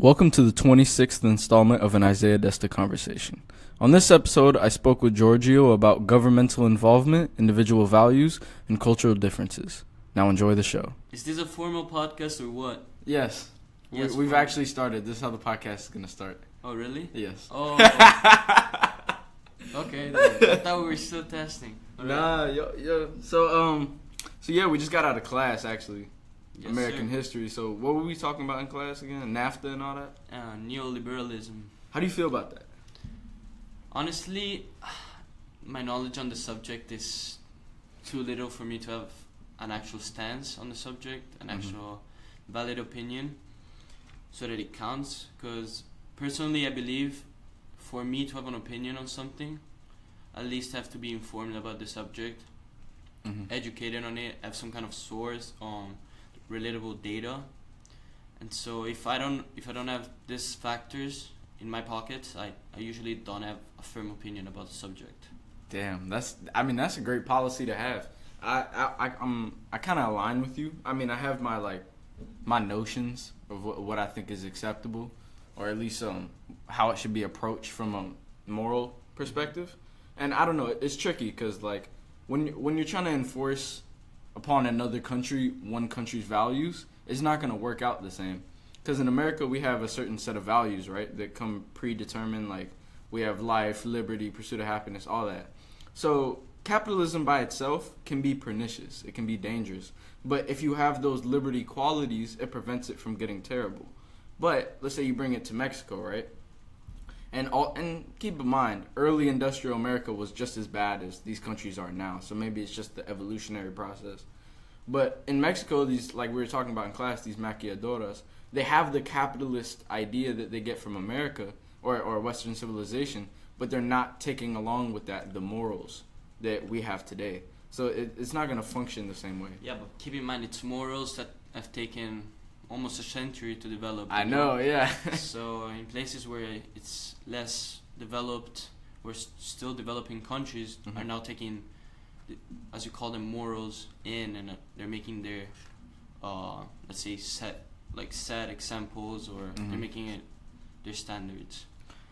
Welcome to the 26th installment of an Isaiah Desta conversation. On this episode, I spoke with Giorgio about governmental involvement, individual values, and cultural differences. Now enjoy the show. Is this a formal podcast or what? Yes. We've actually started. This is how the podcast is going to start. Oh, really? Yes. Oh. Okay, I thought we were still testing. All right. Nah, So yeah, we just got out of class, actually. Yes, American sir. history. So what were we talking about in class again? NAFTA and all that? Neoliberalism. How do you feel about that? Honestly, my knowledge on the subject is too little for me to have an actual stance on the subject, an actual valid opinion, so that it counts. Because personally, I believe for me to have an opinion on something, at least have to be informed about the subject, educated on it, have some kind of source on relatable data. And so if I don't have these factors in my pockets, I usually don't have a firm opinion about the subject. Damn, that's a great policy to have. I kind of align with you. I mean, I have my notions of what I think is acceptable, or at least how it should be approached from a moral perspective. And I don't know, it's tricky because when you're trying to enforce upon another country one country's values, it's not going to work out the same. Because in America, we have a certain set of values, right, that come predetermined. Like, we have life, liberty, pursuit of happiness, all that. So capitalism by itself can be pernicious. It can be dangerous. But if you have those liberty qualities, it prevents it from getting terrible. But let's say you bring it to Mexico, right? And keep in mind, early industrial America was just as bad as these countries are now. So maybe it's just the evolutionary process. But in Mexico, these, like we were talking about in class, these maquiladoras, they have the capitalist idea that they get from America or Western civilization, but they're not taking along with that the morals that we have today. So it's not going to function the same way. Yeah, but keep in mind, it's morals that have taken almost a century to develop. I know, yeah. So in places where it's less developed, where still developing countries are now taking, as you call them, morals in, and they're making their, let's say, set examples, or they're making it their standards.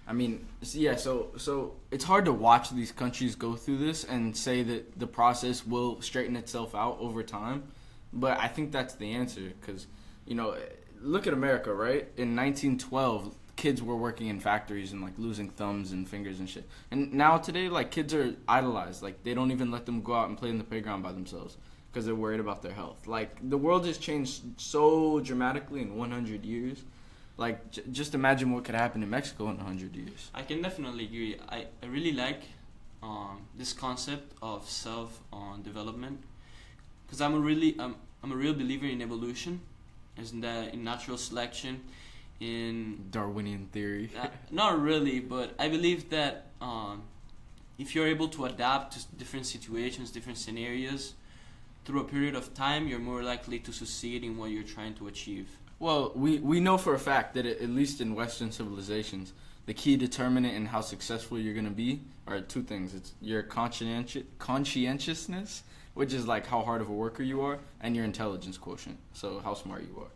I mean, yeah, so it's hard to watch these countries go through this and say that the process will straighten itself out over time. But I think that's the answer because, look at America, right? In 1912, kids were working in factories and, losing thumbs and fingers and shit. And now today, kids are idolized. They don't even let them go out and play in the playground by themselves because they're worried about their health. The world has changed so dramatically in 100 years. Just imagine what could happen in Mexico in 100 years. I can definitely agree. I really like this concept of self-development because I'm a real believer in evolution, in natural selection, in Darwinian theory. Not really, but I believe that if you're able to adapt to different situations, different scenarios through a period of time, you're more likely to succeed in what you're trying to achieve. Well, we know for a fact that at least in Western civilizations, the key determinant in how successful you're going to be are two things. It's your conscientiousness, which is how hard of a worker you are, and your intelligence quotient, so how smart you are.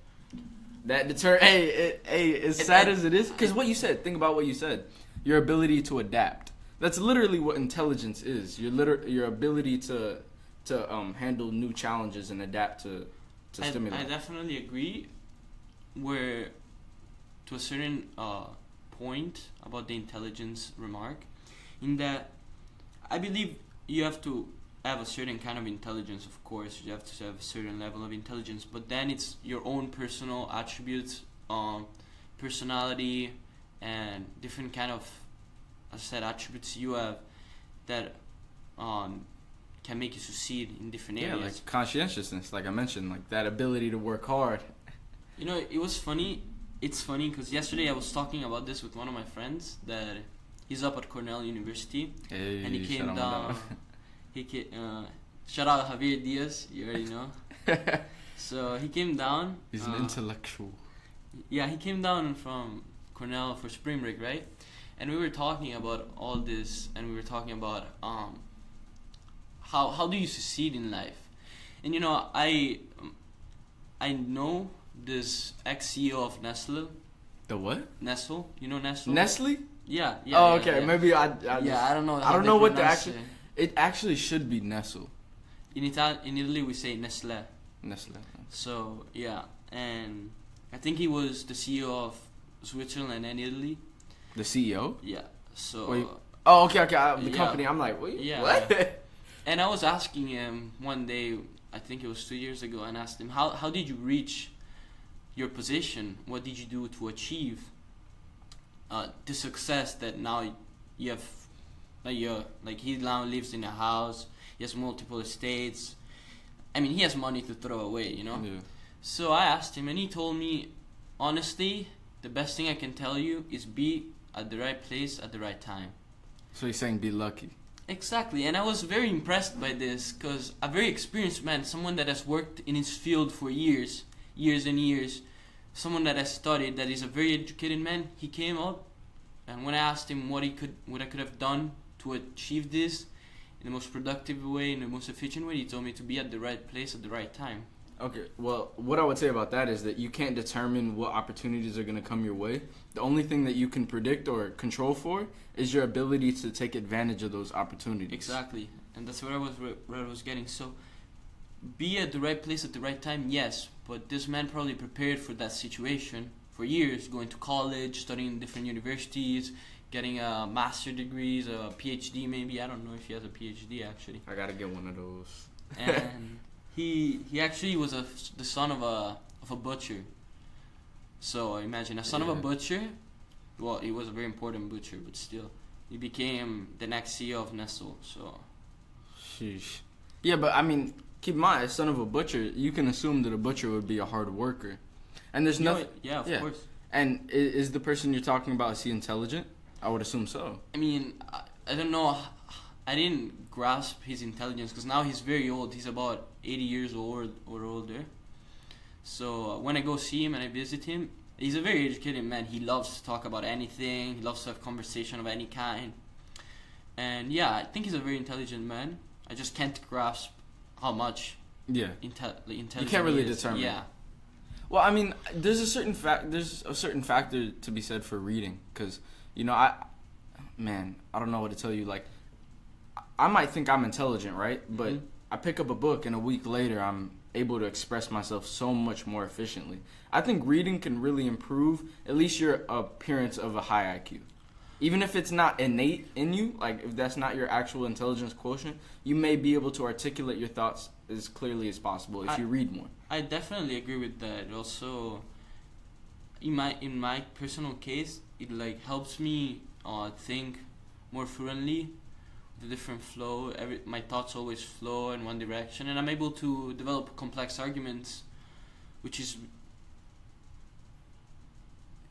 That as sad as it is, because what you said, think about what you said, your ability to adapt. That's literally what intelligence is. Your ability to handle new challenges and adapt to stimuli. I definitely agree. Where, to a certain point about the intelligence remark, in that I believe you have to have a certain kind of intelligence, of course. You have to have a certain level of intelligence, but then it's your own personal attributes, personality, and different kind of, as I said, attributes you have that can make you succeed in different areas. Yeah, conscientiousness, like I mentioned, that ability to work hard. It was funny. It's funny because yesterday I was talking about this with one of my friends that he's up at Cornell University, and he came down. Shout out Javier Diaz, you already know. So he came down. He's an intellectual. Yeah, he came down from Cornell for spring break, right? And we were talking about all this, and we were talking about how do you succeed in life? And I know this ex-CEO of Nestle, The what? Nestle. You know Nestle? Nestle? Yeah. Oh, okay. Yeah. Maybe I I don't know. I don't know what the actual. It actually should be Nestle. In Italy, we say Nestle. Nestle. So yeah, and I think he was the CEO of Switzerland and Italy. The CEO? Yeah. So. Wait. Oh, okay. The company. I'm like, wait. Yeah. What? And I was asking him one day, I think it was 2 years ago, and asked him, how did you reach your position? What did you do to achieve the success that now you have? Like he now lives in a house. He has multiple estates. I mean, he has money to throw away, you know. Yeah. So I asked him, and he told me, honestly, the best thing I can tell you is be at the right place at the right time. So he's saying be lucky. Exactly, and I was very impressed by this because a very experienced man, someone that has worked in his field for years and years, someone that has studied, that is a very educated man, he came up, and when I asked him what I could have done to achieve this in the most productive way, in the most efficient way, he told me to be at the right place at the right time. Okay, well, what I would say about that is that you can't determine what opportunities are going to come your way. The only thing that you can predict or control for is your ability to take advantage of those opportunities. Exactly, and that's where I was getting. So, be at the right place at the right time, yes, but this man probably prepared for that situation for years, going to college, studying in different universities, getting a master's degrees, a PhD maybe. I don't know if he has a PhD actually. I gotta get one of those. And he actually was the son of a butcher. So imagine a son of a butcher. Well, he was a very important butcher, but still, he became the next CEO of Nestle. So, sheesh. Yeah, but I mean, keep in mind, as son of a butcher, you can assume that a butcher would be a hard worker, and there's nothing. Yeah, of course. And is the person you're talking about, is he intelligent? I would assume so. I mean, I don't know. I didn't grasp his intelligence because now he's very old. He's about 80 years old or older. So when I go see him and I visit him, he's a very educated man. He loves to talk about anything. He loves to have conversation of any kind. And yeah, I think he's a very intelligent man. I just can't grasp how much intelligent you can't really he is. determine. Yeah. Well, I mean, there's a certain factor to be said for reading, because I don't know what to tell you. Like, I might think I'm intelligent, right? But I pick up a book, and a week later, I'm able to express myself so much more efficiently. I think reading can really improve at least your appearance of a high IQ. Even if it's not innate in you, like if that's not your actual intelligence quotient, you may be able to articulate your thoughts as clearly as possible if you read more. I definitely agree with that. Also, in my personal case, it like helps me think more fluently, the different flow. My thoughts always flow in one direction, and I'm able to develop complex arguments, which is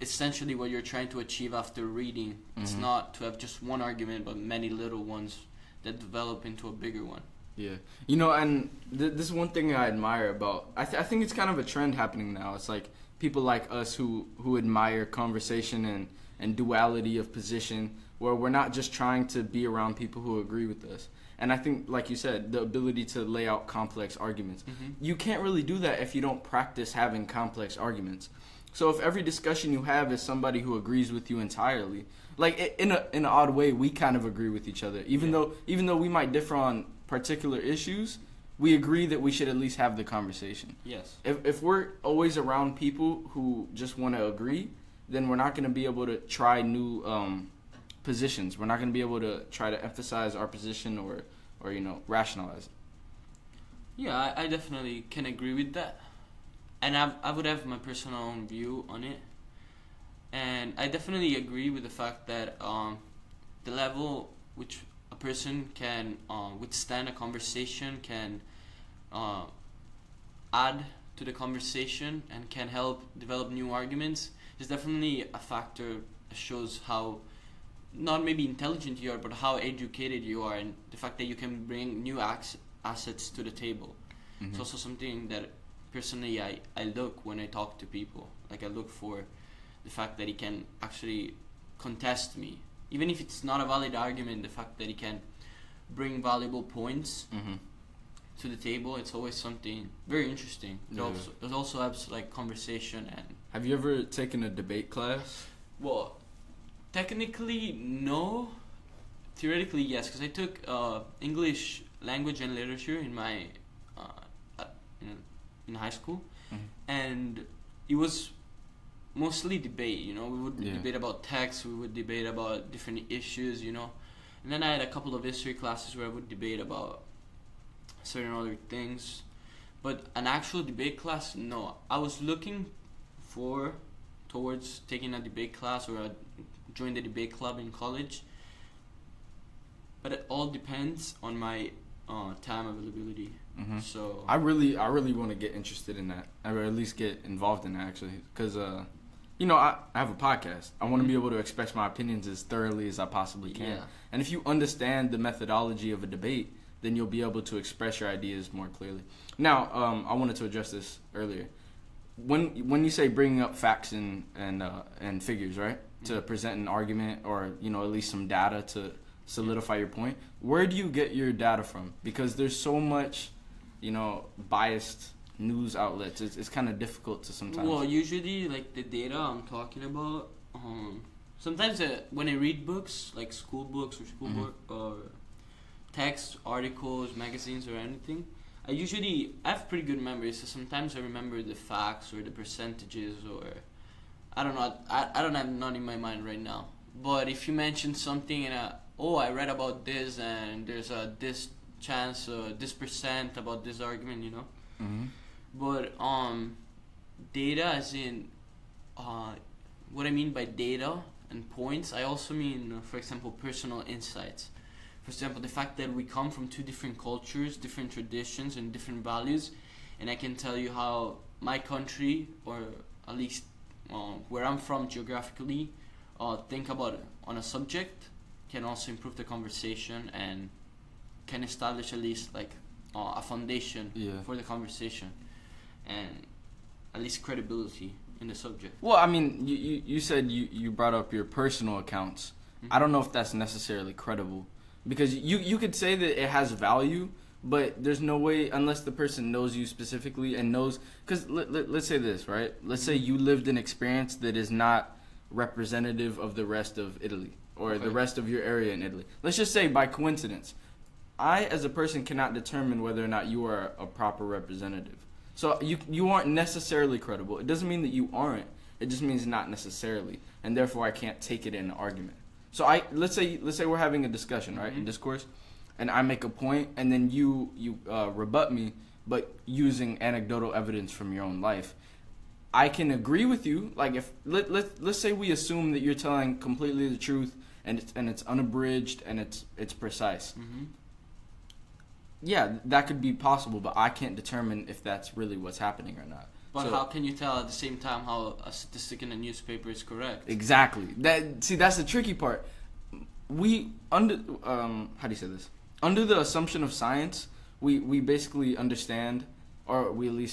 essentially what you're trying to achieve after reading. It's not to have just one argument, but many little ones that develop into a bigger one. Yeah. And this is one thing I admire about... I think it's kind of a trend happening now. It's like people like us who admire conversation and duality of position, where we're not just trying to be around people who agree with us. And I think, like you said, the ability to lay out complex arguments. You can't really do that if you don't practice having complex arguments. So if every discussion you have is somebody who agrees with you entirely, like in an odd way, we kind of agree with each other. Even though we might differ on particular issues, we agree that we should at least have the conversation. Yes. If we're always around people who just want to agree, then we're not going to be able to try new positions. We're not going to be able to try to emphasize our position or rationalize it. Yeah, I definitely can agree with that. And I would have my personal view on it. And I definitely agree with the fact that the level which a person can withstand a conversation, can add to the conversation, and can help develop new arguments is definitely a factor that shows how, not maybe intelligent you are, but how educated you are, and the fact that you can bring new assets to the table. It's also something that personally I look when I talk to people. Like, I look for the fact that he can actually contest me. Even if it's not a valid argument, the fact that he can bring valuable points to the table, it's always something very interesting. It also helps like conversation and Have you ever taken a debate class? Well, technically, no. Theoretically, yes, because I took English language and literature in my in high school, and it was mostly debate. You know, we would debate about text, we would debate about different issues. You know, and then I had a couple of history classes where I would debate about certain other things, but an actual debate class, no. I was looking towards taking a debate class or join the debate club in college. But it all depends on my time availability. So I really want to get interested in that, or at least get involved in that actually, because you know, I have a podcast. I want to be able to express my opinions as thoroughly as I possibly can. Yeah. And if you understand the methodology of a debate, then you'll be able to express your ideas more clearly. Now, I wanted to address this earlier. When you say bringing up facts and figures, right, to present an argument, or you know, at least some data to solidify your point, where do you get your data from? Because there's so much, you know, biased news outlets. It's kind of difficult to sometimes. Well, usually, like, the data I'm talking about, sometimes when I read books, like school books or schoolwork or text, articles, magazines, or anything, I have pretty good memory, so sometimes I remember the facts or the percentages, or I don't know, I don't have none in my mind right now. But if you mention something and I read about this and there's this chance, this percent about this argument, you know. But data, as in what I mean by data and points, I also mean, for example, personal insights. For example, the fact that we come from two different cultures, different traditions, and different values, and I can tell you how my country, or at least where I'm from geographically, think about it on a subject, can also improve the conversation and can establish at least like a foundation for the conversation and at least credibility in the subject. Well, I mean, you said you brought up your personal accounts. I don't know if that's necessarily credible, because you could say that it has value, but there's no way, unless the person knows you specifically and knows, because let's say this, right? Let's say you lived an experience that is not representative of the rest of Italy, or the rest of your area in Italy. Let's just say by coincidence, I as a person cannot determine whether or not you are a proper representative. So you aren't necessarily credible. It doesn't mean that you aren't. It just means not necessarily, and therefore I can't take it in an argument. So let's say we're having a discussion, right, a discourse, and I make a point, and then you rebut me, but using anecdotal evidence from your own life. I can agree with you. Like, if let's say we assume that you're telling completely the truth, and it's unabridged and it's precise. Yeah, that could be possible, but I can't determine if that's really what's happening or not. But how can you tell at the same time how a statistic in a newspaper is correct? Exactly. That's the tricky part. We how do you say this? Under the assumption of science, we basically understand, or we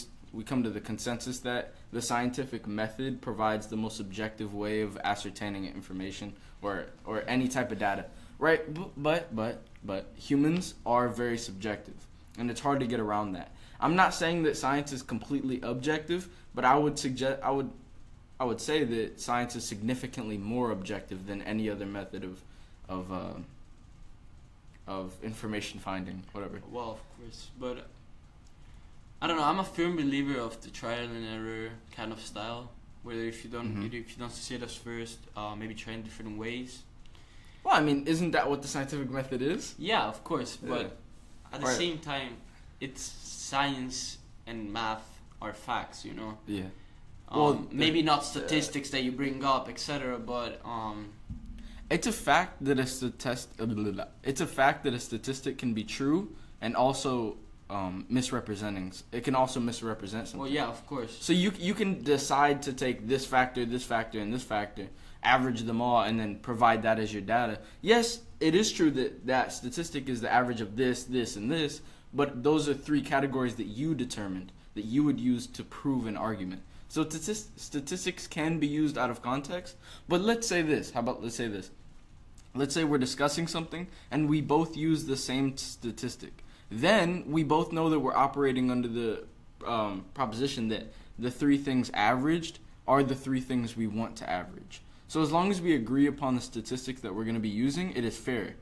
come to the consensus that the scientific method provides the most objective way of ascertaining information or any type of data, right? But humans are very subjective, and it's hard to get around that. I'm not saying that science is completely objective, but I would say that science is significantly more objective than any other method of information finding, whatever. Well, of course, but I don't know. I'm a firm believer of the trial and error kind of style, where if you don't succeed us first, maybe try in different ways. Well, I mean, isn't that what the scientific method is? Yeah, of course, but at the same time, it's science and math are facts, you know. Yeah. Well, maybe not statistics that you bring up, etc. But it's a fact that a statistic can be true and also misrepresenting. It can also misrepresent something. Well, yeah, of course. So you can decide to take this factor, and this factor, average them all, and then provide that as your data. Yes, it is true that statistic is the average of this, and this, but those are three categories that you determined that you would use to prove an argument. So statistics can be used out of context, but let's say this. Let's say this. Let's say we're discussing something and we both use the same statistic. Then we both know that we're operating under the proposition that the three things averaged are the three things we want to average. So as long as we agree upon the statistics that we're going to be using, it is fair.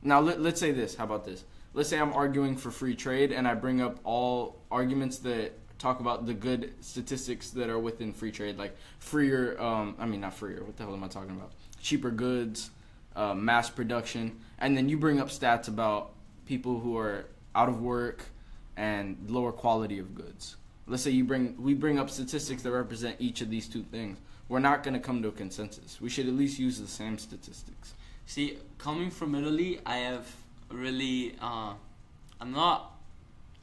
Now, let's say this. How about this? Let's say I'm arguing for free trade, and I bring up all arguments that talk about the good statistics that are within free trade, like freer, not freer, what the hell am I talking about? Cheaper goods, mass production, and then you bring up stats about people who are out of work and lower quality of goods. Let's say we bring up statistics that represent each of these two things. We're not going to come to a consensus. We should at least use the same statistics. See, coming from Italy, I have really, I'm not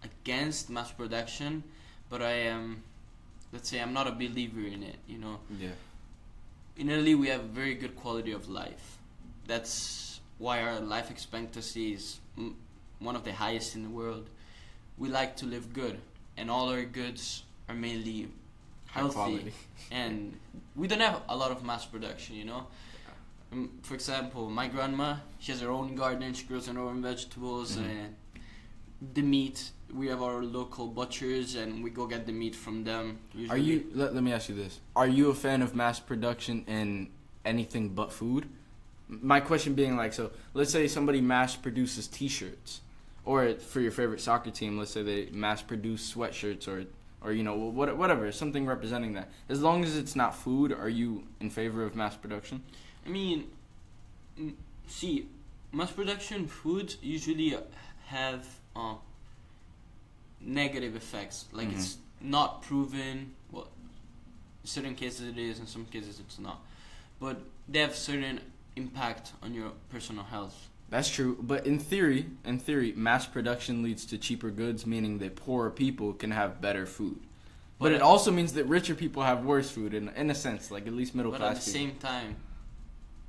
against mass production, but I am, let's say, I'm not a believer in it, you know. Yeah. In Italy, we have very good quality of life. That's why our life expectancy is one of the highest in the world. We like to live good, and all our goods are mainly healthy. High quality. And we don't have a lot of mass production, you know. For example, my grandma, she has her own garden, she grows her own vegetables, and the meat, we have our local butchers, and we go get the meat from them. Usually. Let me ask you this. Are you a fan of mass production in anything but food? My question being like, so let's say somebody mass produces t-shirts, or for your favorite soccer team, let's say they mass produce sweatshirts or you know, whatever, something representing that. As long as it's not food, are you in favor of mass production? I mean, see, mass production foods usually have negative effects. Like it's not proven. Well, in certain cases it is, in some cases it's not. But they have certain impact on your personal health. That's true, but in theory, mass production leads to cheaper goods, meaning that poorer people can have better food. But it also means that richer people have worse food, in a sense, like at least middle class people. But at the same time,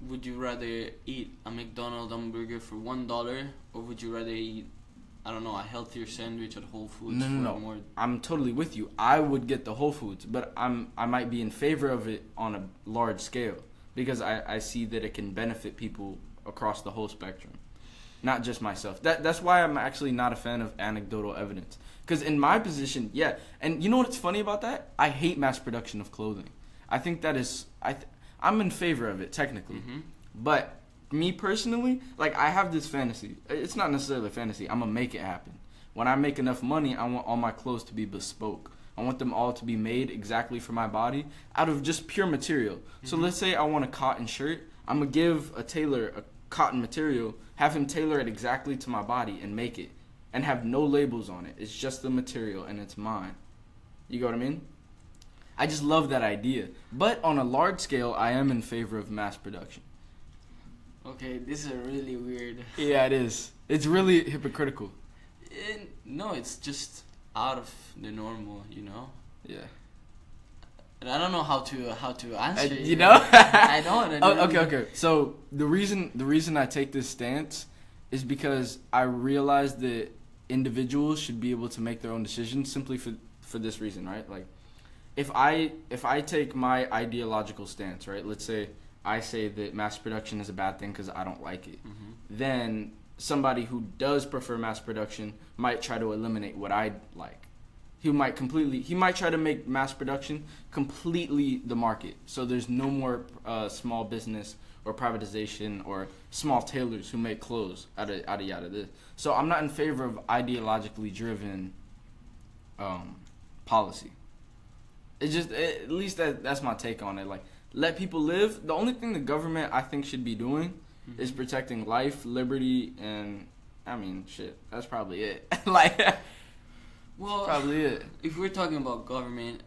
would you rather eat a McDonald's hamburger for $1, or would you rather eat, I don't know, a healthier sandwich at Whole Foods for more? I'm totally with you. I would get the Whole Foods, but I might be in favor of it on a large scale because I see that it can benefit people across the whole spectrum, not just myself. That's why I'm actually not a fan of anecdotal evidence. Because in my position, yeah, and you know what's funny about that? I hate mass production of clothing. I think that is, I'm in favor of it technically, but me personally, like I have this fantasy. It's not necessarily a fantasy. I'm gonna make it happen. When I make enough money, I want all my clothes to be bespoke. I want them all to be made exactly for my body out of just pure material. So let's say I want a cotton shirt. I'm gonna give a tailor a cotton material, have him tailor it exactly to my body and make it, and have no labels on it. It's just the material and it's mine. You get what I mean? I just love that idea. But on a large scale, I am in favor of mass production. Okay, this is really weird. Yeah, it is. It's really hypocritical. No, it's just out of the normal, you know? Yeah. And I don't know how to answer. You know? I don't. Okay. So the reason I take this stance is because I realize that individuals should be able to make their own decisions simply for this reason, right? Like, if I take my ideological stance, right? Let's say I say that mass production is a bad thing because I don't like it. Then somebody who does prefer mass production might try to eliminate what I like. He might try to make mass production completely the market. So there's no more small business or privatization or small tailors who make clothes out of yada this. So I'm not in favor of ideologically driven policy. It's just, at least that's my take on it. Like, let people live. The only thing the government, I think, should be doing is protecting life, liberty, and, I mean, shit, that's probably it. Like, well, probably it. If we're talking about government,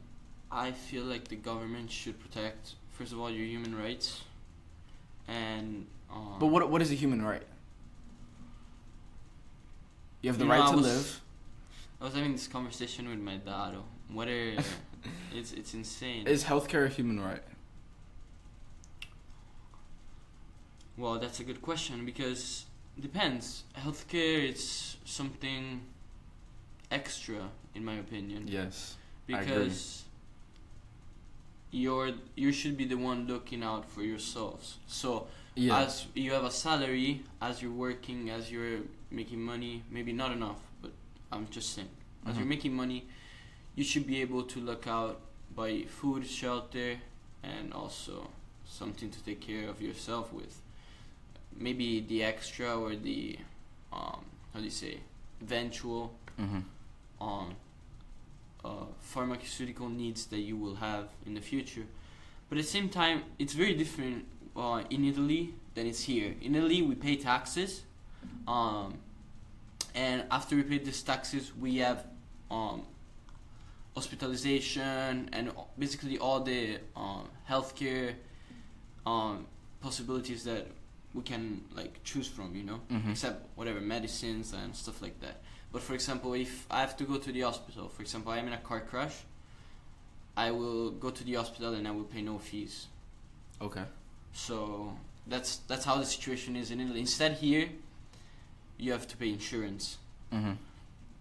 I feel like the government should protect, first of all, your human rights. And but what is a human right? You have the right to live. I was having this conversation with my dad. Whether it's insane. Is healthcare a human right? Well, that's a good question because it depends. Healthcare is something extra, in my opinion. Yes, because you should be the one looking out for yourselves. So as you have a salary, as you're working, as you're making money, maybe not enough, but I'm just saying, as you're making money, you should be able to look out buy food, shelter, and also something to take care of yourself with. Maybe the extra or the how do you say, eventual pharmaceutical needs that you will have in the future. But at the same time, it's very different in Italy than it's here. In Italy, we pay taxes, and after we pay these taxes, we have hospitalization and basically all the healthcare possibilities that we can like choose from, you know, except whatever medicines and stuff like that. But for example, if I have to go to the hospital, for example, I'm in a car crash, I will go to the hospital and I will pay no fees. Okay. So that's how the situation is in Italy. Instead here, you have to pay insurance.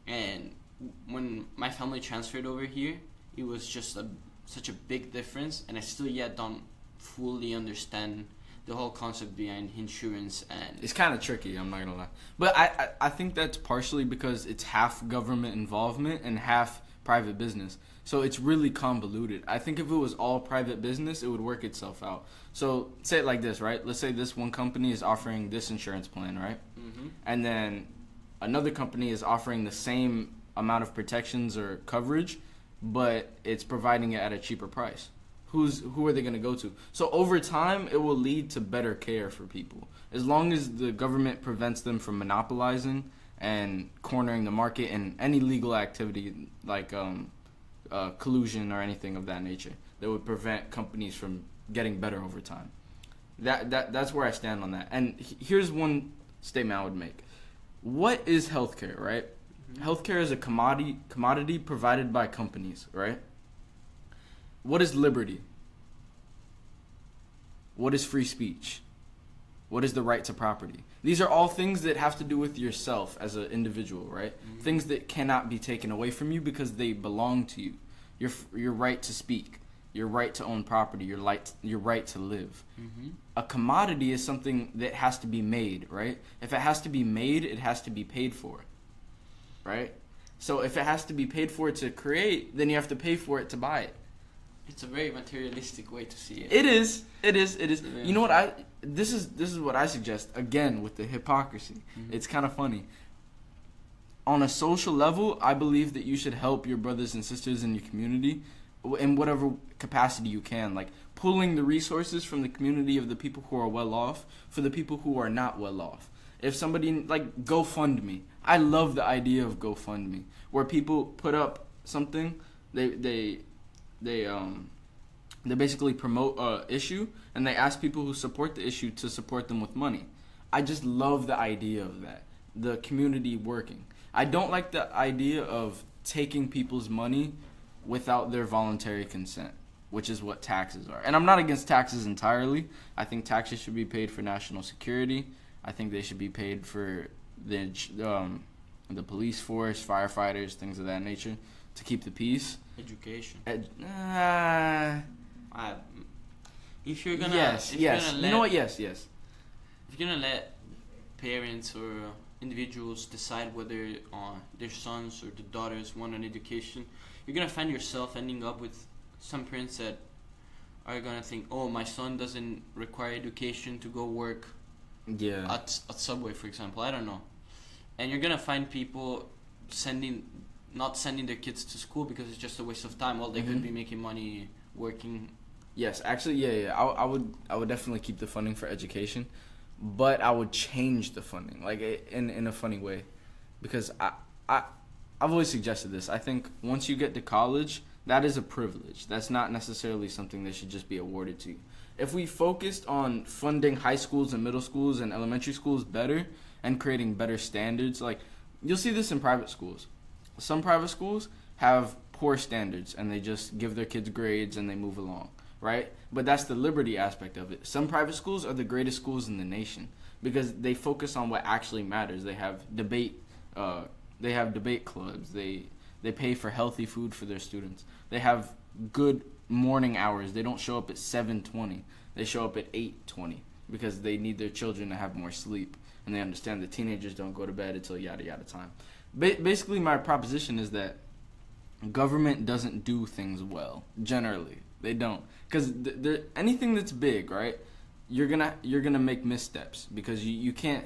And when my family transferred over here, it was just such a big difference, and I still yet don't fully understand the whole concept behind insurance. And it's kind of tricky, I'm not gonna lie, but I think that's partially because it's half government involvement and half private business, so it's really convoluted. I think if it was all private business, it would work itself out. So say it like this, right? Let's say this one company is offering this insurance plan, right? And then another company is offering the same amount of protections or coverage, but it's providing it at a cheaper price. Who are they going to go to? So over time, it will lead to better care for people, as long as the government prevents them from monopolizing and cornering the market and any legal activity like collusion or anything of that nature that would prevent companies from getting better over time. That's where I stand on that. And here's one statement I would make. What is healthcare, right? Healthcare is a commodity provided by companies, right? What is liberty? What is free speech? What is the right to property? These are all things that have to do with yourself as an individual, right? Things that cannot be taken away from you because they belong to you. Your right to speak, your right to own property, your right to live. A commodity is something that has to be made, right? If it has to be made, it has to be paid for, right? So if it has to be paid for to create, then you have to pay for it to buy it. It's a very materialistic way to see it. It is. Yeah. You know what? This is what I suggest, again, with the hypocrisy. It's kind of funny. On a social level, I believe that you should help your brothers and sisters in your community in whatever capacity you can. Like pulling the resources from the community of the people who are well off for the people who are not well off. If somebody, like GoFundMe. I love the idea of GoFundMe, where people put up something, they basically promote a issue, and they ask people who support the issue to support them with money. I just love the idea of that, the community working. I don't like the idea of taking people's money without their voluntary consent, which is what taxes are. And I'm not against taxes entirely. I think taxes should be paid for national security. I think they should be paid for the police force, firefighters, things of that nature, to keep the peace. Education. If you're gonna, yes. You know what? Yes. If you're gonna let parents or individuals decide whether their sons or their daughters want an education, you're gonna find yourself ending up with some parents that are gonna think, "Oh, my son doesn't require education to go work." Yeah. At Subway, for example, I don't know, and you're gonna find people not sending their kids to school because it's just a waste of time. Well, they could be making money working. Yes, actually, yeah. I would definitely keep the funding for education, but I would change the funding, like in a funny way, because I've always suggested this. I think once you get to college, that is a privilege. That's not necessarily something that should just be awarded to you. If we focused on funding high schools and middle schools and elementary schools better and creating better standards, like you'll see this in private schools. Some private schools have poor standards and they just give their kids grades and they move along, right? But that's the liberty aspect of it. Some private schools are the greatest schools in the nation because they focus on what actually matters. They have debate clubs. They pay for healthy food for their students. They have good morning hours. They don't show up at 7:20. They show up at 8:20 because they need their children to have more sleep, and they understand that teenagers don't go to bed until yada yada time. Basically, my proposition is that government doesn't do things well. Generally, they don't, because anything that's big, right? You're gonna make missteps because you can't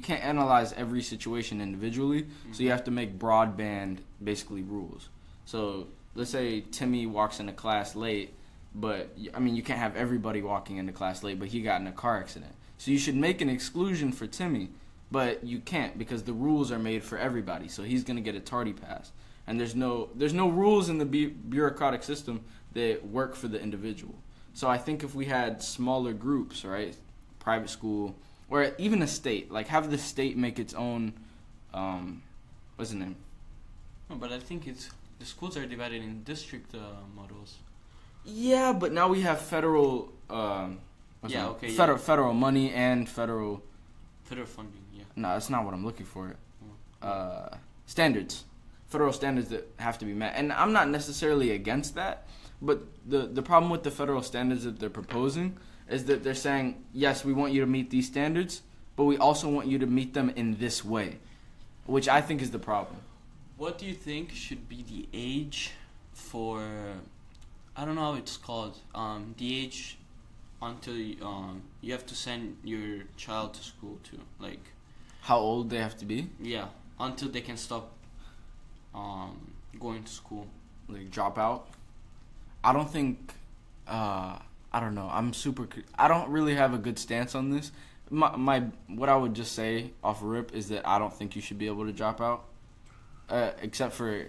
analyze every situation individually. Mm-hmm. So you have to make broadband basically rules. So let's say Timmy walks into class late, but I mean you can't have everybody walking into class late, but he got in a car accident. So you should make an exclusion for Timmy, but you can't because the rules are made for everybody. So he's gonna get a tardy pass, and there's no rules in the bureaucratic system that work for the individual. So I think if we had smaller groups, right, private school, or even a state, like have the state make its own, what's the name? No, but I think the schools are divided in district models. Yeah, but now we have federal, federal money and federal funding. Yeah. No, that's not what I'm looking for. Standards, federal standards that have to be met, and I'm not necessarily against that. But the problem with the federal standards that they're proposing is that they're saying, yes, we want you to meet these standards, but we also want you to meet them in this way, which I think is the problem. What do you think should be the age for, I don't know how it's called, the age until you have to send your child to school to, like... How old they have to be? Yeah, until they can stop going to school. Like drop out? I don't think, I don't know. I don't really have a good stance on this. What I would just say off rip is that I don't think you should be able to drop out, except for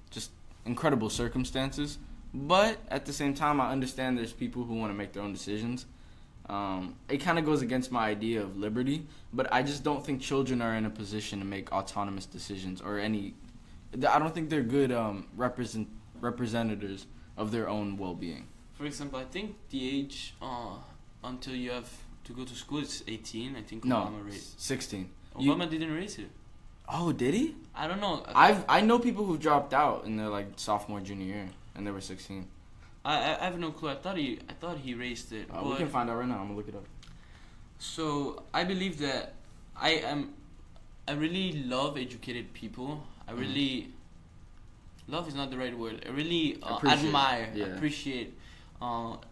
just incredible circumstances. But at the same time, I understand there's people who want to make their own decisions. It kind of goes against my idea of liberty, but I just don't think children are in a position to make autonomous decisions or any. I don't think they're good representatives of their own well-being. For example, I think the age until you have to go to school is 18. I think Obama raised 16. Obama didn't raise it. Oh, did he? I don't know. I know people who dropped out in their sophomore, junior year, and they were 16. I have no clue. I thought he raised it. We can find out right now. I'm gonna look it up. So I believe that I really love educated people. I really love is not the right word. I really appreciate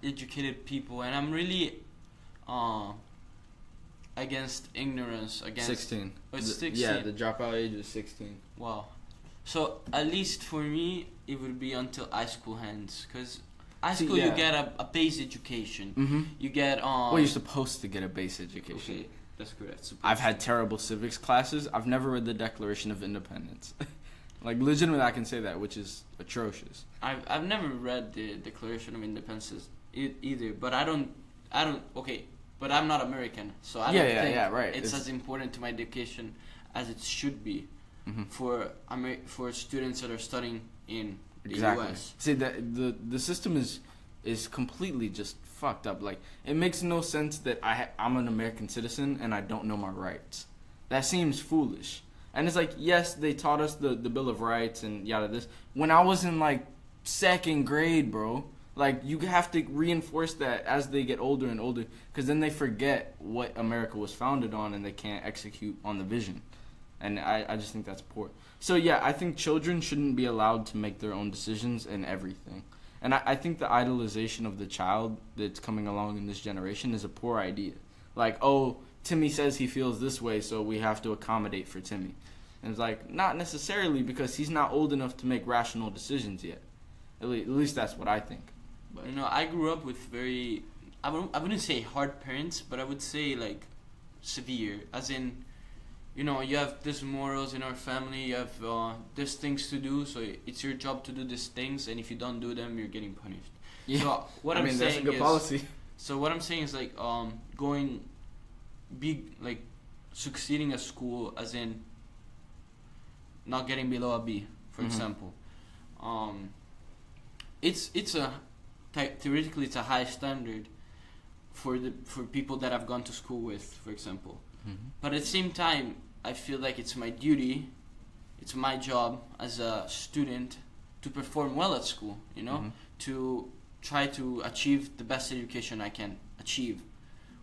educated people, and I'm really against ignorance. Against 16. Oh, it's 16. Yeah, the dropout age is 16. Wow. So at least for me, it would be until high school ends, because high school you get a base education. Mm-hmm. You get well, you're supposed to get a base education. Okay, that's correct. I've had terrible civics classes. I've never read the Declaration of Independence. Legitimately, I can say that, which is atrocious. I've never read the Declaration of Independence either, but I don't. Okay, but I'm not American, so I don't think right. It's as important to my education as it should be for students that are studying in the U.S. See, the system is completely just fucked up. It makes no sense that I'm an American citizen and I don't know my rights. That seems foolish. And it's yes, they taught us the Bill of Rights and yada this. When I was in second grade, bro, you have to reinforce that as they get older and older, because then they forget what America was founded on and they can't execute on the vision. And I just think that's poor. So yeah, I think children shouldn't be allowed to make their own decisions in everything. And I think the idolization of the child that's coming along in this generation is a poor idea. Timmy says he feels this way, so we have to accommodate for Timmy. And it's not necessarily, because he's not old enough to make rational decisions yet. At least that's what I think. But I grew up with very, I wouldn't say hard parents, but I would say severe, as in, you have these morals in our family, you have these things to do, so it's your job to do these things, and if you don't do them, you're getting punished. Yeah. So what I'm saying that's a good policy. So what I'm saying is succeeding at school, as in not getting below a B, for example. It's a theoretically it's a high standard for people that I've gone to school with, for example. But at the same time, I feel like it's my duty, it's my job as a student to perform well at school, to try to achieve the best education I can achieve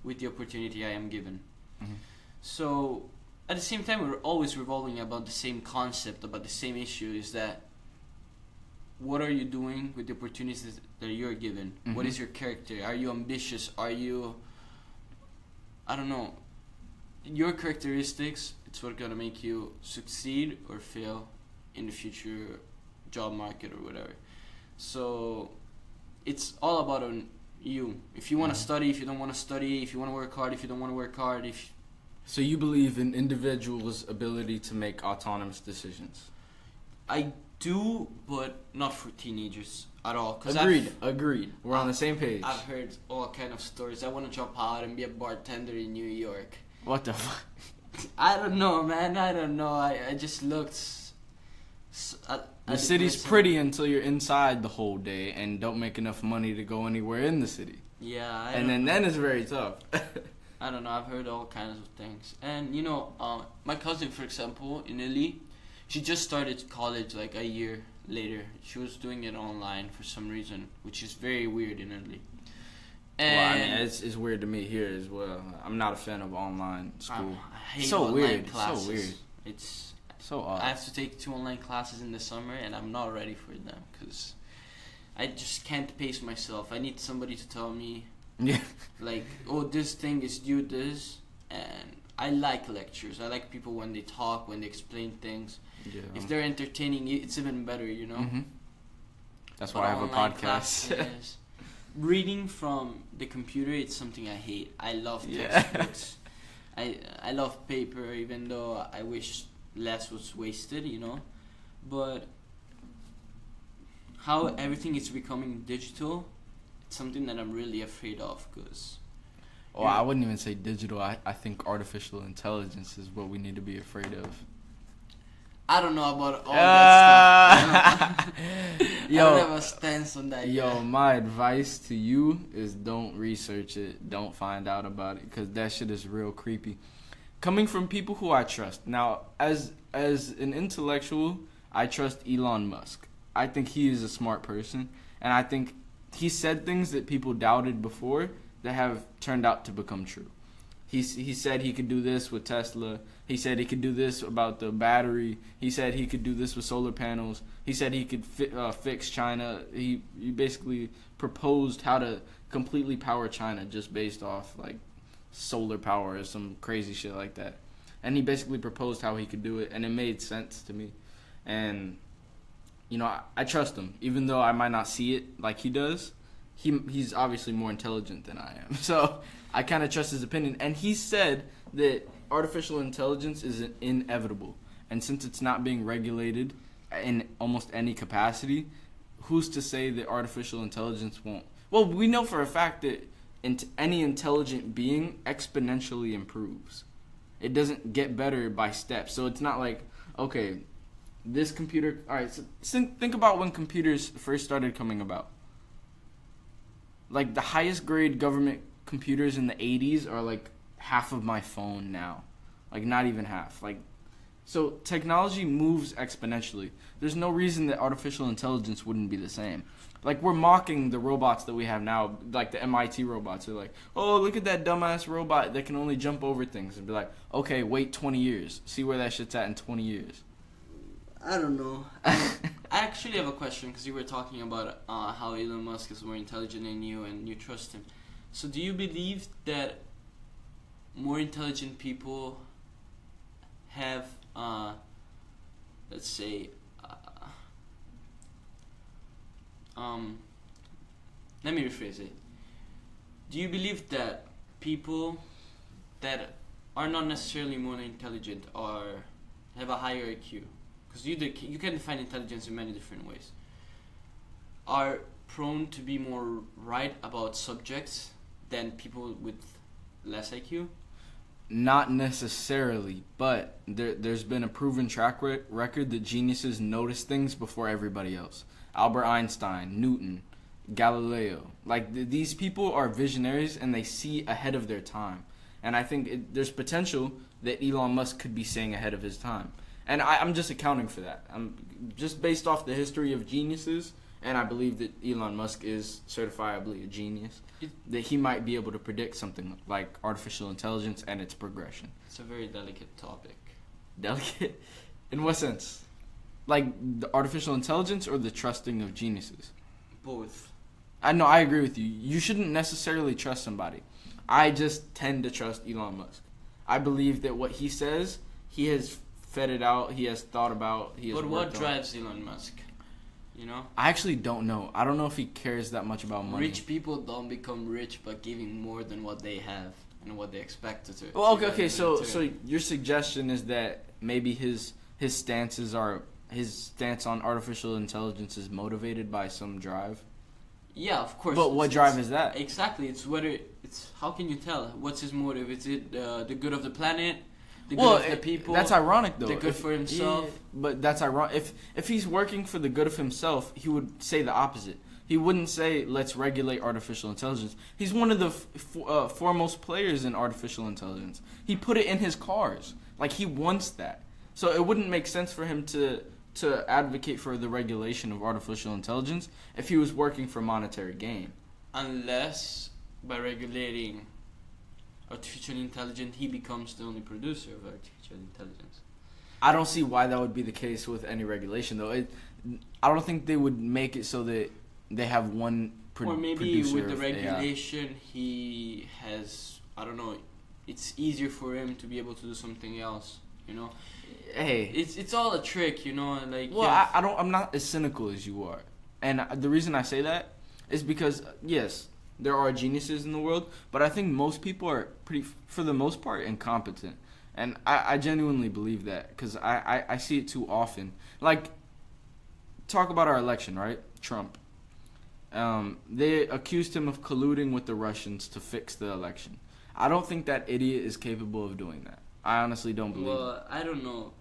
with the opportunity I am given. So at the same time, we're always revolving about the same concept, about the same issue, is that what are you doing with the opportunities that you're given? Mm-hmm. What is your character? Are you ambitious? Are you, I don't know, your characteristics, it's what gonna make you succeed or fail in the future job market or whatever. So it's all about on you. If you want to study, if you don't want to study, if you want to work hard, if you don't want to work hard, So you believe in individuals' ability to make autonomous decisions? I do, but not for teenagers at all. Agreed. We're on the same page. I've heard all kind of stories. I want to drop out and be a bartender in New York. What the fuck? I don't know, man. I don't know. I just looked. The city's pretty until you're inside the whole day and don't make enough money to go anywhere in the city. Yeah. Then it's very tough. I don't know. I've heard all kinds of things. And, you know, my cousin, for example, in Italy, she just started college like a year later. She was doing it online for some reason, which is very weird in Italy. And well, I mean, it's weird to me here as well. I'm not a fan of online school. I hate so online weird. classes. So weird. It's so odd. I have to take 2 online classes in the summer, and I'm not ready for them because I just can't pace myself. I need somebody to tell me, yeah, like, oh, this thing is due this, and I like lectures. I like people when they talk, when they explain things. Yeah. If they're entertaining, it's even better, you know. Mm-hmm. That's But why I have a online podcast. classes, reading from the computer, it's something I hate. I love Yeah. textbooks. I love paper, even though I wish less was wasted, you know. But how everything is becoming digital, it's something that I'm really afraid of, because... Oh, I wouldn't even say digital. I think artificial intelligence is what we need to be afraid of. I don't know about all that stuff. I don't have a stance on that Yo, yet. my advice to you is don't research it. Don't find out about it, because that shit is real creepy. Coming from people who I trust. Now, as an intellectual, I trust Elon Musk. I think he is a smart person, and I think he said things that people doubted before that have turned out to become true. He said he could do this with Tesla. He said he could do this about the battery. He said he could do this with solar panels. He said he could fix China. He basically proposed how to completely power China just based off like solar power or some crazy shit like that. And he basically proposed how he could do it, and it made sense to me. And you know, I trust him, even though I might not see it like he does. He's obviously more intelligent than I am, so I kind of trust his opinion. And he said that artificial intelligence is inevitable, and since it's not being regulated in almost any capacity, who's to say that artificial intelligence won't? Well, we know for a fact that any intelligent being exponentially improves. It doesn't get better by steps, so it's not like, okay, this computer... All right, so think about when computers first started coming about. Like, the highest grade government computers in the 80s are, like, half of my phone now. Like, not even half. Like, so technology moves exponentially. There's no reason that artificial intelligence wouldn't be the same. Like, we're mocking the robots that we have now, like the MIT robots. They're like, oh, look at that dumbass robot that can only jump over things. And be like, okay, wait 20 years. See where that shit's at in 20 years. I don't know. I actually have a question, because you were talking about how Elon Musk is more intelligent than you and you trust him. So do you believe that more intelligent people have, let's say, let me rephrase it. Do you believe that people that are not necessarily more intelligent or have a higher IQ, because you can define intelligence in many different ways, are prone to be more right about subjects than people with less IQ? Not necessarily, but there's been a proven track record that geniuses notice things before everybody else. Albert Einstein, Newton, Galileo. Like, these people are visionaries, and they see ahead of their time. And I think there's potential that Elon Musk could be seeing ahead of his time. And I'm just accounting for that. I'm just based off the history of geniuses, and I believe that Elon Musk is certifiably a genius, that he might be able to predict something like artificial intelligence and its progression. It's a very delicate topic. Delicate? In what sense? Like the artificial intelligence or the trusting of geniuses? Both. I know, I agree with you. You shouldn't necessarily trust somebody. I just tend to trust Elon Musk. I believe that what he says, he has fed it out, he has thought about, he has But what worked on. drives Elon Musk? You know? I actually don't know. I don't know if he cares that much about money. Rich people don't become rich by giving more than what they have and what they expect to. Well, okay. So your suggestion is that maybe his stance on artificial intelligence is motivated by some drive. Yeah, of course. But what drive is that? Exactly. It's how can you tell? What's his motive? Is it the good of the planet? The good of the people? That's ironic, though. The good for himself? Yeah, but that's ironic. If he's working for the good of himself, he would say the opposite. He wouldn't say, let's regulate artificial intelligence. He's one of the foremost players in artificial intelligence. He put it in his cars. Like, he wants that. So it wouldn't make sense for him to advocate for the regulation of artificial intelligence if he was working for monetary gain. Unless, by regulating artificial intelligence, he becomes the only producer of artificial intelligence. I don't see why that would be the case with any regulation, though. I don't think they would make it so that they have one or maybe producer with the of regulation, AI. He has, I don't know, it's easier for him to be able to do something else, you know? Hey. It's all a trick, you know? Like, well, I'm not as cynical as you are. And the reason I say that is because, yes, there are geniuses in the world, but I think most people are for the most part, incompetent. And I genuinely believe that because I see it too often. Like, talk about our election, right? Trump. They accused him of colluding with the Russians to fix the election. I don't think that idiot is capable of doing that. I honestly don't believe it. I don't know.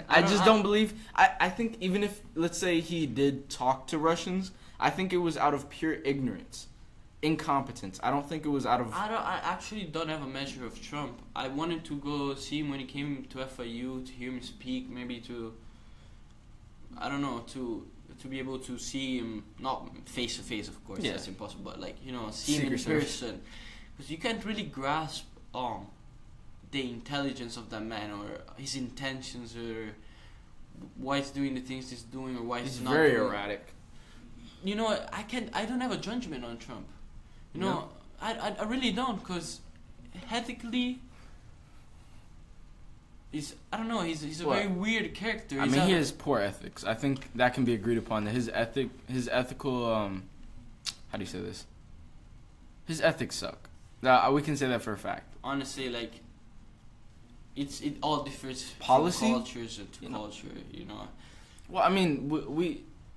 I just don't believe. I think even if, let's say, he did talk to Russians, I think it was out of pure ignorance. Incompetence. I don't think it was out of... I actually don't have a measure of Trump. I wanted to go see him when he came to FIU, to hear him speak, maybe to... I don't know, to be able to see him, not face to face, of course, that's impossible, but like, you know, see him in person. Because you can't really grasp the intelligence of that man, or his intentions, or why he's doing the things he's doing, or why he's not very doing. erratic. You know, I don't have a judgment on Trump. You know, I really don't, because ethically, I don't know, he's a very weird character. He has poor ethics. I think that can be agreed upon. That his ethical, how do you say this? His ethics suck. We can say that for a fact. Honestly, like, it all differs policy? From cultures to culture, you know. Well, I mean,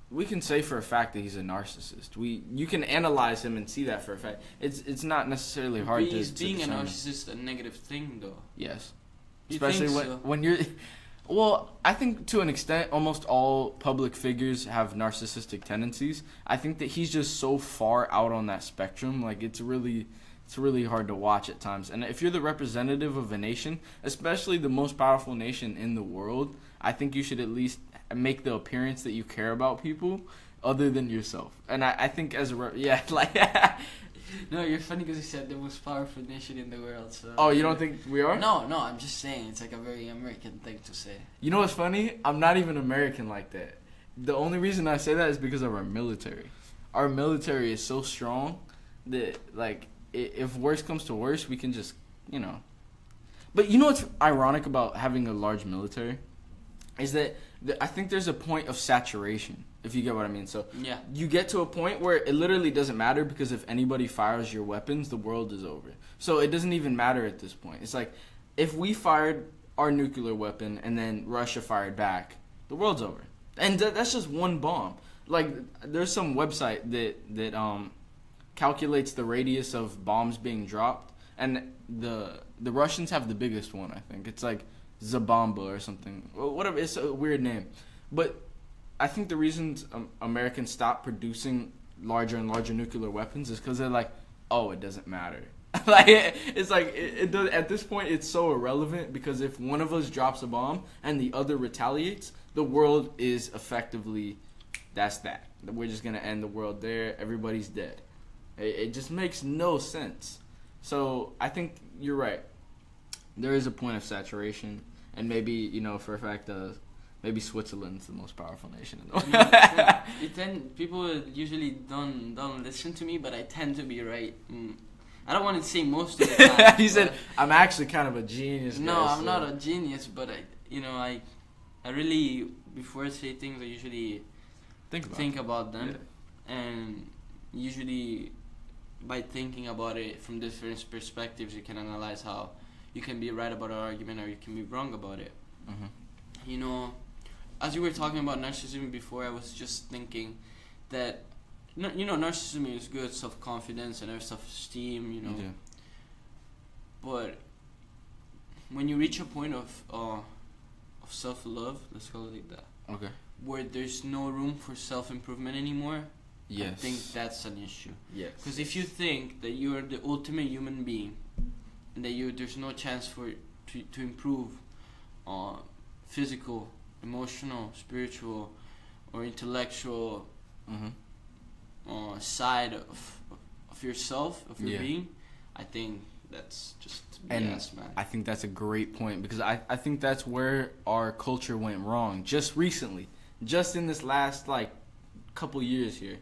we can say for a fact that he's a narcissist. You can analyze him and see that for a fact. It's not necessarily hard to being a determine. narcissist a negative thing, though? Yes. You Especially think so? when you're... Well, I think to an extent, almost all public figures have narcissistic tendencies. I think that he's just so far out on that spectrum. Like, it's really hard to watch at times. And if you're the representative of a nation, especially the most powerful nation in the world, I think you should at least make the appearance that you care about people other than yourself. And I think as a... No, you're funny because you said the most powerful nation in the world. So. Oh, you don't think we are? No, I'm just saying. It's like a very American thing to say. You know what's funny? I'm not even American like that. The only reason I say that is because of our military. Our military is so strong that, like, if worse comes to worse, we can just, you know. But you know what's ironic about having a large military? Is that I think there's a point of saturation, if you get what I mean. So you get to a point where it literally doesn't matter, because if anybody fires your weapons, the world is over. So it doesn't even matter at this point. It's like, if we fired our nuclear weapon and then Russia fired back, the world's over. And that's just one bomb. Like, there's some website that calculates the radius of bombs being dropped, and the Russians have the biggest one, I think. It's like Zabamba or something. Whatever, it's a weird name. But I think the reasons Americans stop producing larger and larger nuclear weapons is because they're like, oh, it doesn't matter. Like, it's like, it does, at this point, it's so irrelevant, because if one of us drops a bomb and the other retaliates, the world is effectively, that's that. We're just going to end the world there. Everybody's dead. It just makes no sense. So I think you're right. There is a point of saturation. And maybe, you know, for a fact, Maybe Switzerland's the most powerful nation in the world. People usually don't listen to me, but I tend to be right. I don't want to say most of the time. He said, "I'm actually kind of a genius." No, guy, I'm not a genius, but I really, before I say things, I usually think about them, and usually by thinking about it from different perspectives, you can analyze how you can be right about an argument or you can be wrong about it. Mm-hmm. As you were talking about narcissism before, I was just thinking that narcissism is good, self-confidence and self-esteem, Yeah. But when you reach a point of self-love, let's call it like that, Okay. where there's no room for self-improvement anymore, Yes. I think that's an issue. Yes. Because if you think that you're the ultimate human being and that there's no chance to improve physical, emotional, spiritual, or intellectual Mm-hmm. side of yourself, of your being, I think that's just BS, man. I think that's a great point because I think that's where our culture went wrong just recently, just in this last couple years here,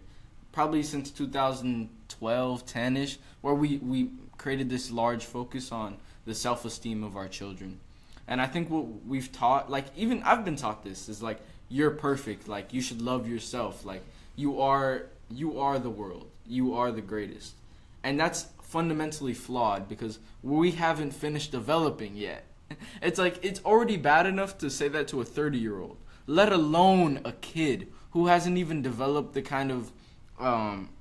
probably since 2012, 10ish, where we created this large focus on the self-esteem of our children. And I think what we've taught, even I've been taught this, is you're perfect, you should love yourself, you are the world, you are the greatest. And that's fundamentally flawed because we haven't finished developing yet. It's it's already bad enough to say that to a 30-year-old, let alone a kid who hasn't even developed the kind of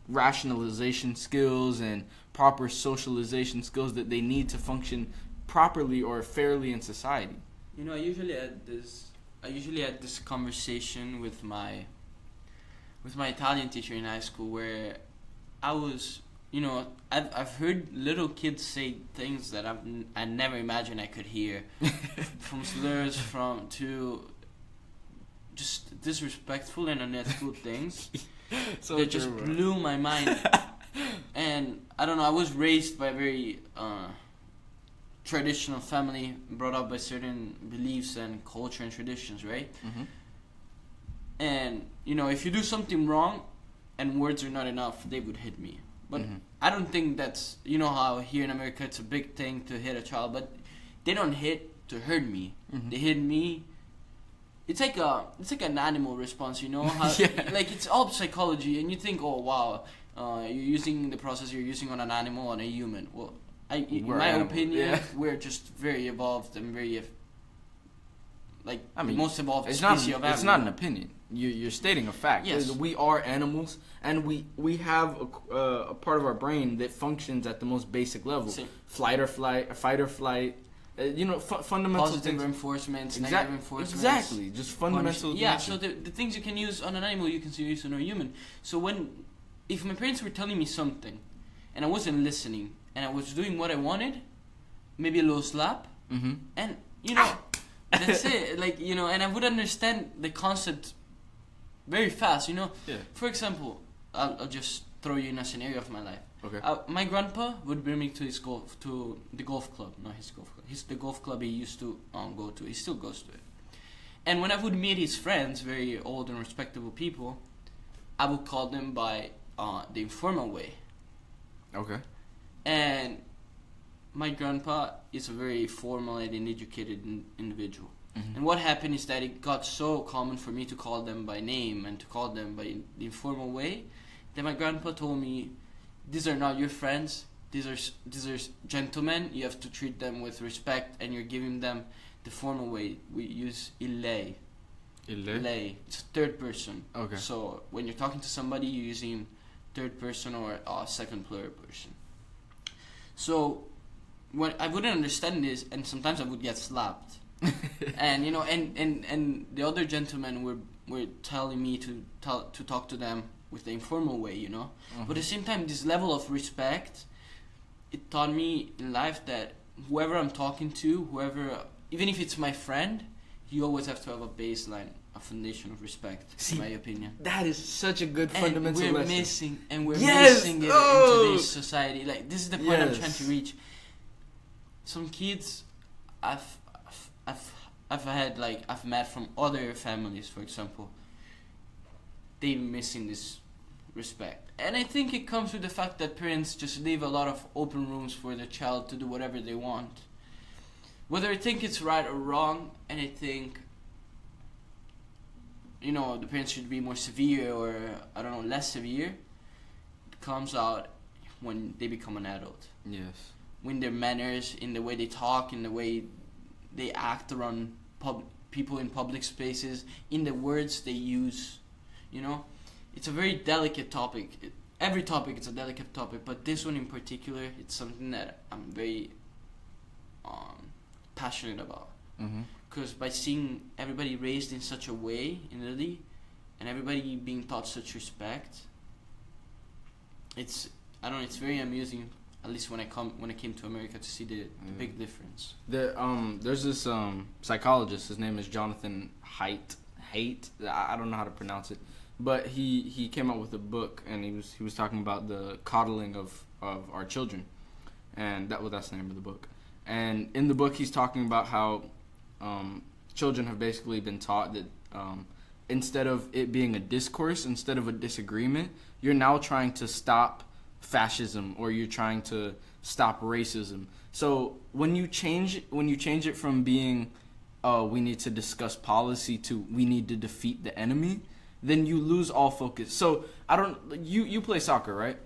rationalization skills and proper socialization skills that they need to function properly or fairly in society. I usually had this conversation with my Italian teacher in high school where I was, I've heard little kids say things that I never imagined I could hear, from slurs to just disrespectful and unethical things that just blew my mind. And I don't know, I was raised by a very traditional family, brought up by certain beliefs and culture and traditions, right? Mm-hmm. And if you do something wrong and words are not enough, they would hit me. But I don't think that's, how here in America it's a big thing to hit a child, but they don't hit to hurt me. They hit me. It's like an animal response, how it's all psychology, and you think, oh wow, you're using the process you're using on an animal, on a human. Well, in my opinion, we're just very evolved and very the most evolved species of animal. It's not an opinion. You're stating a fact. Yes. We are animals, and we have a part of our brain that functions at the most basic level. Same. Fight or flight. Fundamental positive things. reinforcements, negative reinforcements. Exactly, just fundamental. Yeah, so the things you can use on an animal, you can use on a human. So if my parents were telling me something, and I wasn't listening, and I was doing what I wanted, maybe a little slap, and that's it. And I would understand the concept very fast. Yeah. For example, I'll just throw you in a scenario of my life. Okay. My grandpa would bring me to the golf club. Not his golf club. The golf club he used to go to. He still goes to it. And when I would meet his friends, very old and respectable people, I would call them by the informal way. Okay. And my grandpa is a very formal and educated individual. And what happened is that it got so common for me to call them by name and to call them by the informal way that my grandpa told me, these are not your friends, these are gentlemen, you have to treat them with respect, and you're giving them the formal way. We use il lei. Lei. It's third person. Okay. So when you're talking to somebody, you're using third person or second plural person. So when I wouldn't understand this, and sometimes I would get slapped. And and the other gentlemen were telling me to talk to them with the informal way, But at the same time, this level of respect, it taught me in life that whoever I'm talking to, even if it's my friend, you always have to have a baseline, a foundation of respect, in my opinion. That is such a good fundamental and we're lesson. missing it in today's society. This is the point I'm trying to reach. Some kids, I've met from other families, for example, they missing this respect. And I think it comes with the fact that parents just leave a lot of open rooms for their child to do whatever they want. Whether I think it's right or wrong, and I think, the parents should be more severe or, I don't know, less severe, it comes out when they become an adult. Yes. When their manners, in the way they talk, in the way they act around people in public spaces, in the words they use, It's a very delicate topic. Every topic is a delicate topic, but this one in particular, it's something that I'm very passionate about. Because by seeing everybody raised in such a way in Italy, and everybody being taught such respect, it's very amusing. At least when I came to America, to see the big difference. There's this psychologist. His name is Jonathan Haidt. I don't know how to pronounce it, but he came out with a book, and he was talking about the coddling of our children, and that's the name of the book. And in the book, he's talking about how children have basically been taught that instead of it being a discourse, instead of a disagreement, you're now trying to stop fascism, or you're trying to stop racism. So when you change it from being we need to discuss policy to we need to defeat the enemy, then you lose all focus. So you play soccer, right?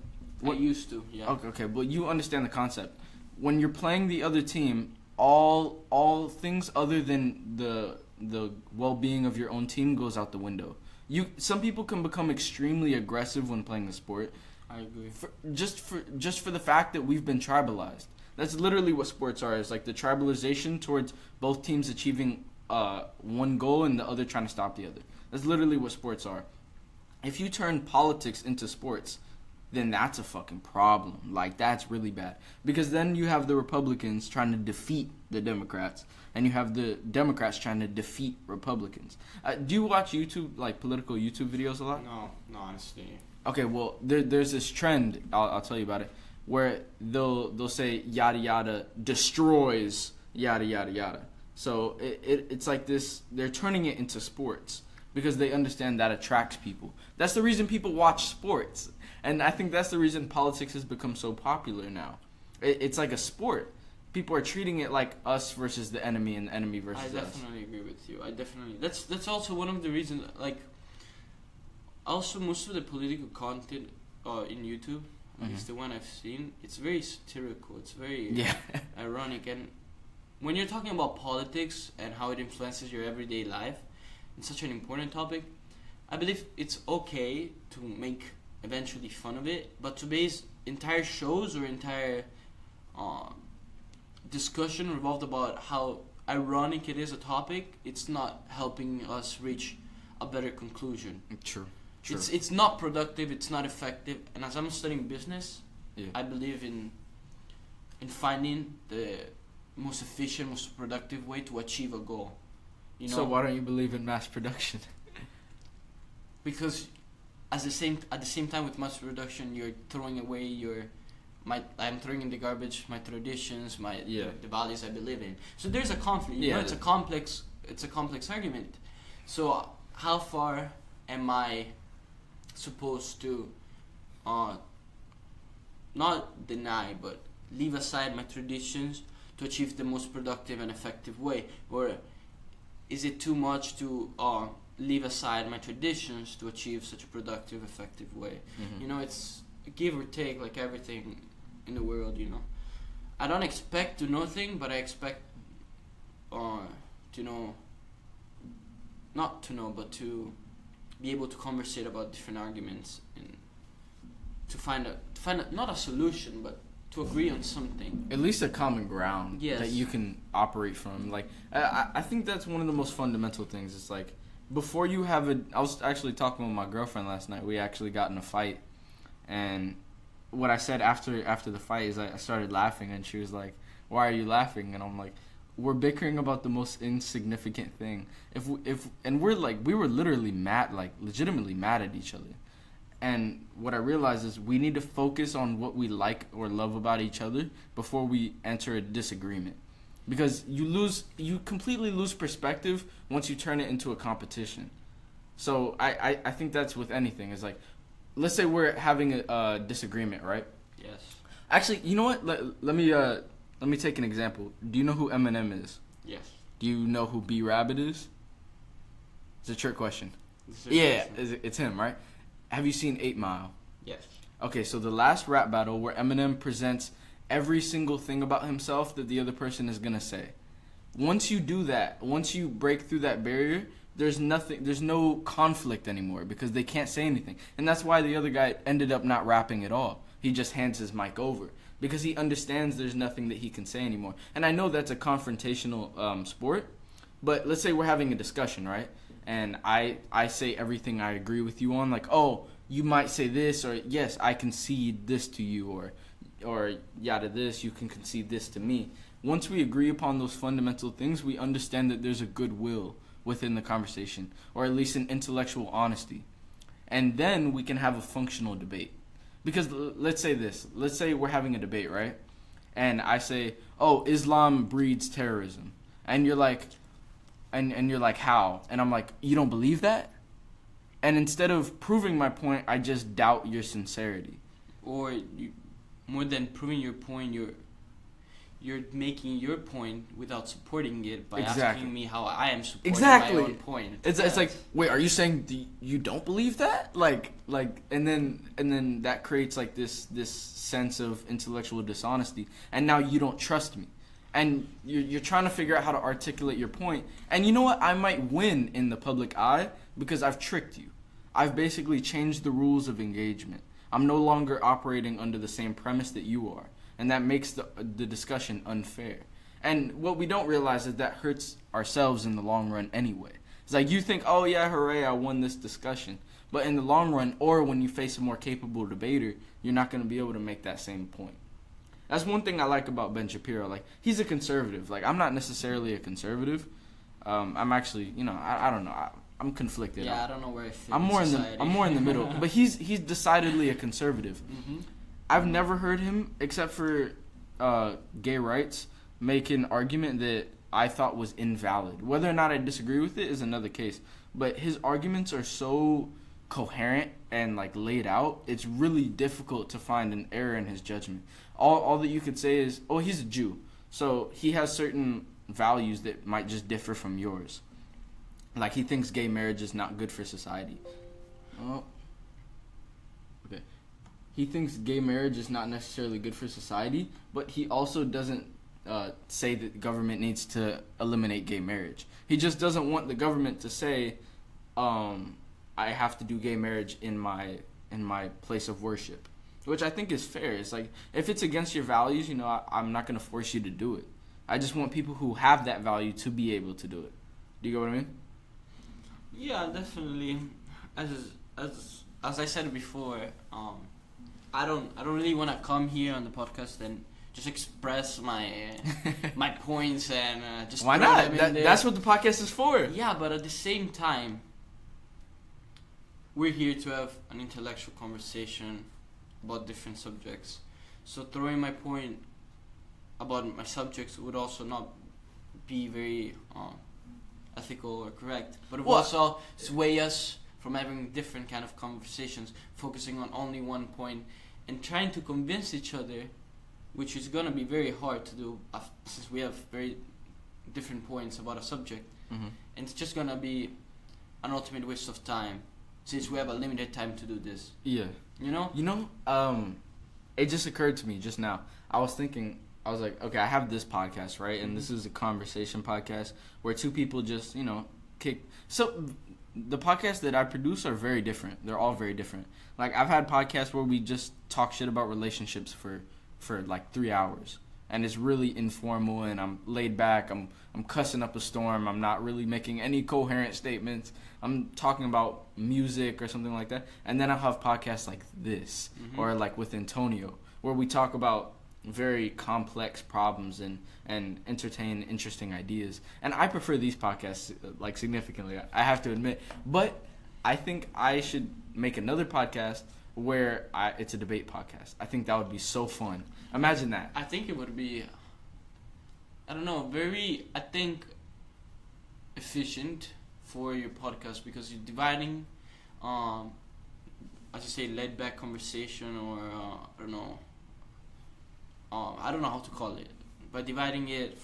I used to, yeah. Okay, but you understand the concept. When you're playing the other team, all things other than the well-being of your own team goes out the window. Some people can become extremely aggressive when playing the sport. I agree. Just for the fact that we've been tribalized. That's literally what sports are. It's like the tribalization towards both teams achieving one goal and the other trying to stop the other. That's literally what sports are. If you turn politics into sports, then that's a fucking problem. Like, that's really bad. Because then you have the Republicans trying to defeat the Democrats, and you have the Democrats trying to defeat Republicans. Do you watch YouTube, like political YouTube videos a lot? No, honestly. Okay, well, there's this trend, I'll tell you about it, where they'll say yada yada destroys yada yada yada. So it's like this, they're turning it into sports because they understand that attracts people. That's the reason people watch sports. And I think that's the reason politics has become so popular now. It's like a sport. People are treating it like us versus the enemy and the enemy versus us. I definitely agree with you. That's also one of the reasons, like, also most of the political content in YouTube, at least the one I've seen, it's very satirical. It's very ironic. And when you're talking about politics and how it influences your everyday life, it's such an important topic, I believe it's okay to make eventually fun of it, but to base entire shows or entire discussion revolved about how ironic it is a topic, it's not helping us reach a better conclusion. True. It's not productive, it's not effective, and as I'm studying business, I believe in finding the most efficient, most productive way to achieve a goal. So why don't you believe in mass production? Because at the same time with mass production, you're throwing away I'm throwing in the garbage my traditions, the values I believe in. So there's a conflict. It's a complex argument. So how far am I supposed to not deny but leave aside my traditions to achieve the most productive and effective way? Or is it too much to leave aside my traditions to achieve such a productive, effective way? It's give or take, like everything in the world. I don't expect to know things, but I expect to know, not to know, but to be able to conversate about different arguments and to find not a solution, but to agree on something. At least a common ground that you can operate from. Like, I think that's one of the most fundamental things. It's like, before you have I was actually talking with my girlfriend last night. We actually got in a fight, and what I said after the fight is I started laughing, and she was like, "Why are you laughing?" And I'm like, "We're bickering about the most insignificant thing. We were literally mad, like legitimately mad at each other." And what I realized is we need to focus on what we like or love about each other before we enter a disagreement. because you completely lose perspective once you turn it into a competition. So I think that's with anything. It's like, let's say we're having a disagreement, right? Yes. Actually, you know what? Let me take an example. Do you know who Eminem is? Yes. Do you know who B Rabbit is? It's a trick question. Yeah. It's him, right? Have you seen 8 Mile? Yes. Okay, so the last rap battle where Eminem presents every single thing about himself that the other person is gonna say. Once you do that, once you break through that barrier, there's no conflict anymore because they can't say anything. And that's why the other guy ended up not rapping at all. He just hands his mic over because he understands there's nothing that he can say anymore. And I know that's a confrontational sport, but let's say we're having a discussion, right? And I say everything I agree with you on, like, oh, you might say this, or yes, I concede this to you, or yada this, you can concede this to me. Once we agree upon those fundamental things, we understand that there's a goodwill within the conversation, or at least an intellectual honesty. And then we can have a functional debate. Because let's say we're having a debate, right? And I say, oh, Islam breeds terrorism. And you're like, and you're like, how? And I'm like, you don't believe that? And instead of proving my point, I just doubt your sincerity. Or more than proving your point, you're making your point without supporting it by asking me how I am supporting my own point. It's like, wait, are you saying you don't believe that? Like, and then that creates like this sense of intellectual dishonesty, and now you don't trust me, and you're trying to figure out how to articulate your point. And you know what? I might win in the public eye because I've tricked you. I've basically changed the rules of engagement. I'm no longer operating under the same premise that you are. And that makes the discussion unfair. And what we don't realize is that hurts ourselves in the long run anyway. It's like you think, oh yeah, hooray, I won this discussion. But in the long run, or when you face a more capable debater, you're not going to be able to make that same point. That's one thing I like about Ben Shapiro. Like, he's a conservative. Like, I'm not necessarily a conservative. I'm actually, I don't know. I'm conflicted. Yeah, I don't know where I fit I'm more in society. I'm more in the middle. But he's decidedly a conservative. Mm-hmm. I've never heard him, except for gay rights, make an argument that I thought was invalid. Whether or not I disagree with it is another case. But his arguments are so coherent and like laid out, it's really difficult to find an error in his judgment. All that you could say is, oh, he's a Jew, so he has certain values that might just differ from yours. Like, he thinks gay marriage is not good for society. Oh. Okay. He thinks gay marriage is not necessarily good for society, but he also doesn't say that the government needs to eliminate gay marriage. He just doesn't want the government to say, I have to do gay marriage in my place of worship, which I think is fair. It's like, if it's against your values, I'm not going to force you to do it. I just want people who have that value to be able to do it. Do you get what I mean? Yeah, definitely. As I said before, I don't really want to come here on the podcast and just express my my points and just why not? That's what the podcast is for. Yeah, but at the same time, we're here to have an intellectual conversation about different subjects. So throwing my point about my subjects would also not be very ethical or correct, but it will also sway us from having different kind of conversations, focusing on only one point and trying to convince each other, which is going to be very hard to do since we have very different points about a subject. Mm-hmm. And it's just going to be an ultimate waste of time since we have a limited time to do this. Yeah. It just occurred to me just now. I was like, okay, I have this podcast, right? And this is a conversation podcast where two people just, kick. So the podcasts that I produce are very different. They're all very different. Like, I've had podcasts where we just talk shit about relationships for like 3 hours. And it's really informal, and I'm laid back. I'm cussing up a storm. I'm not really making any coherent statements. I'm talking about music or something like that. And then I'll have podcasts like this, or like with Antonio, where we talk about very complex problems and entertain interesting ideas. And I prefer these podcasts like significantly, I have to admit. But I think I should make another podcast where it's a debate podcast. I think that would be so fun. Imagine that. I think it would be I don't know, very, I think, efficient for your podcast because you're dividing, as you say, laid back conversation or I don't know how to call it. By dividing it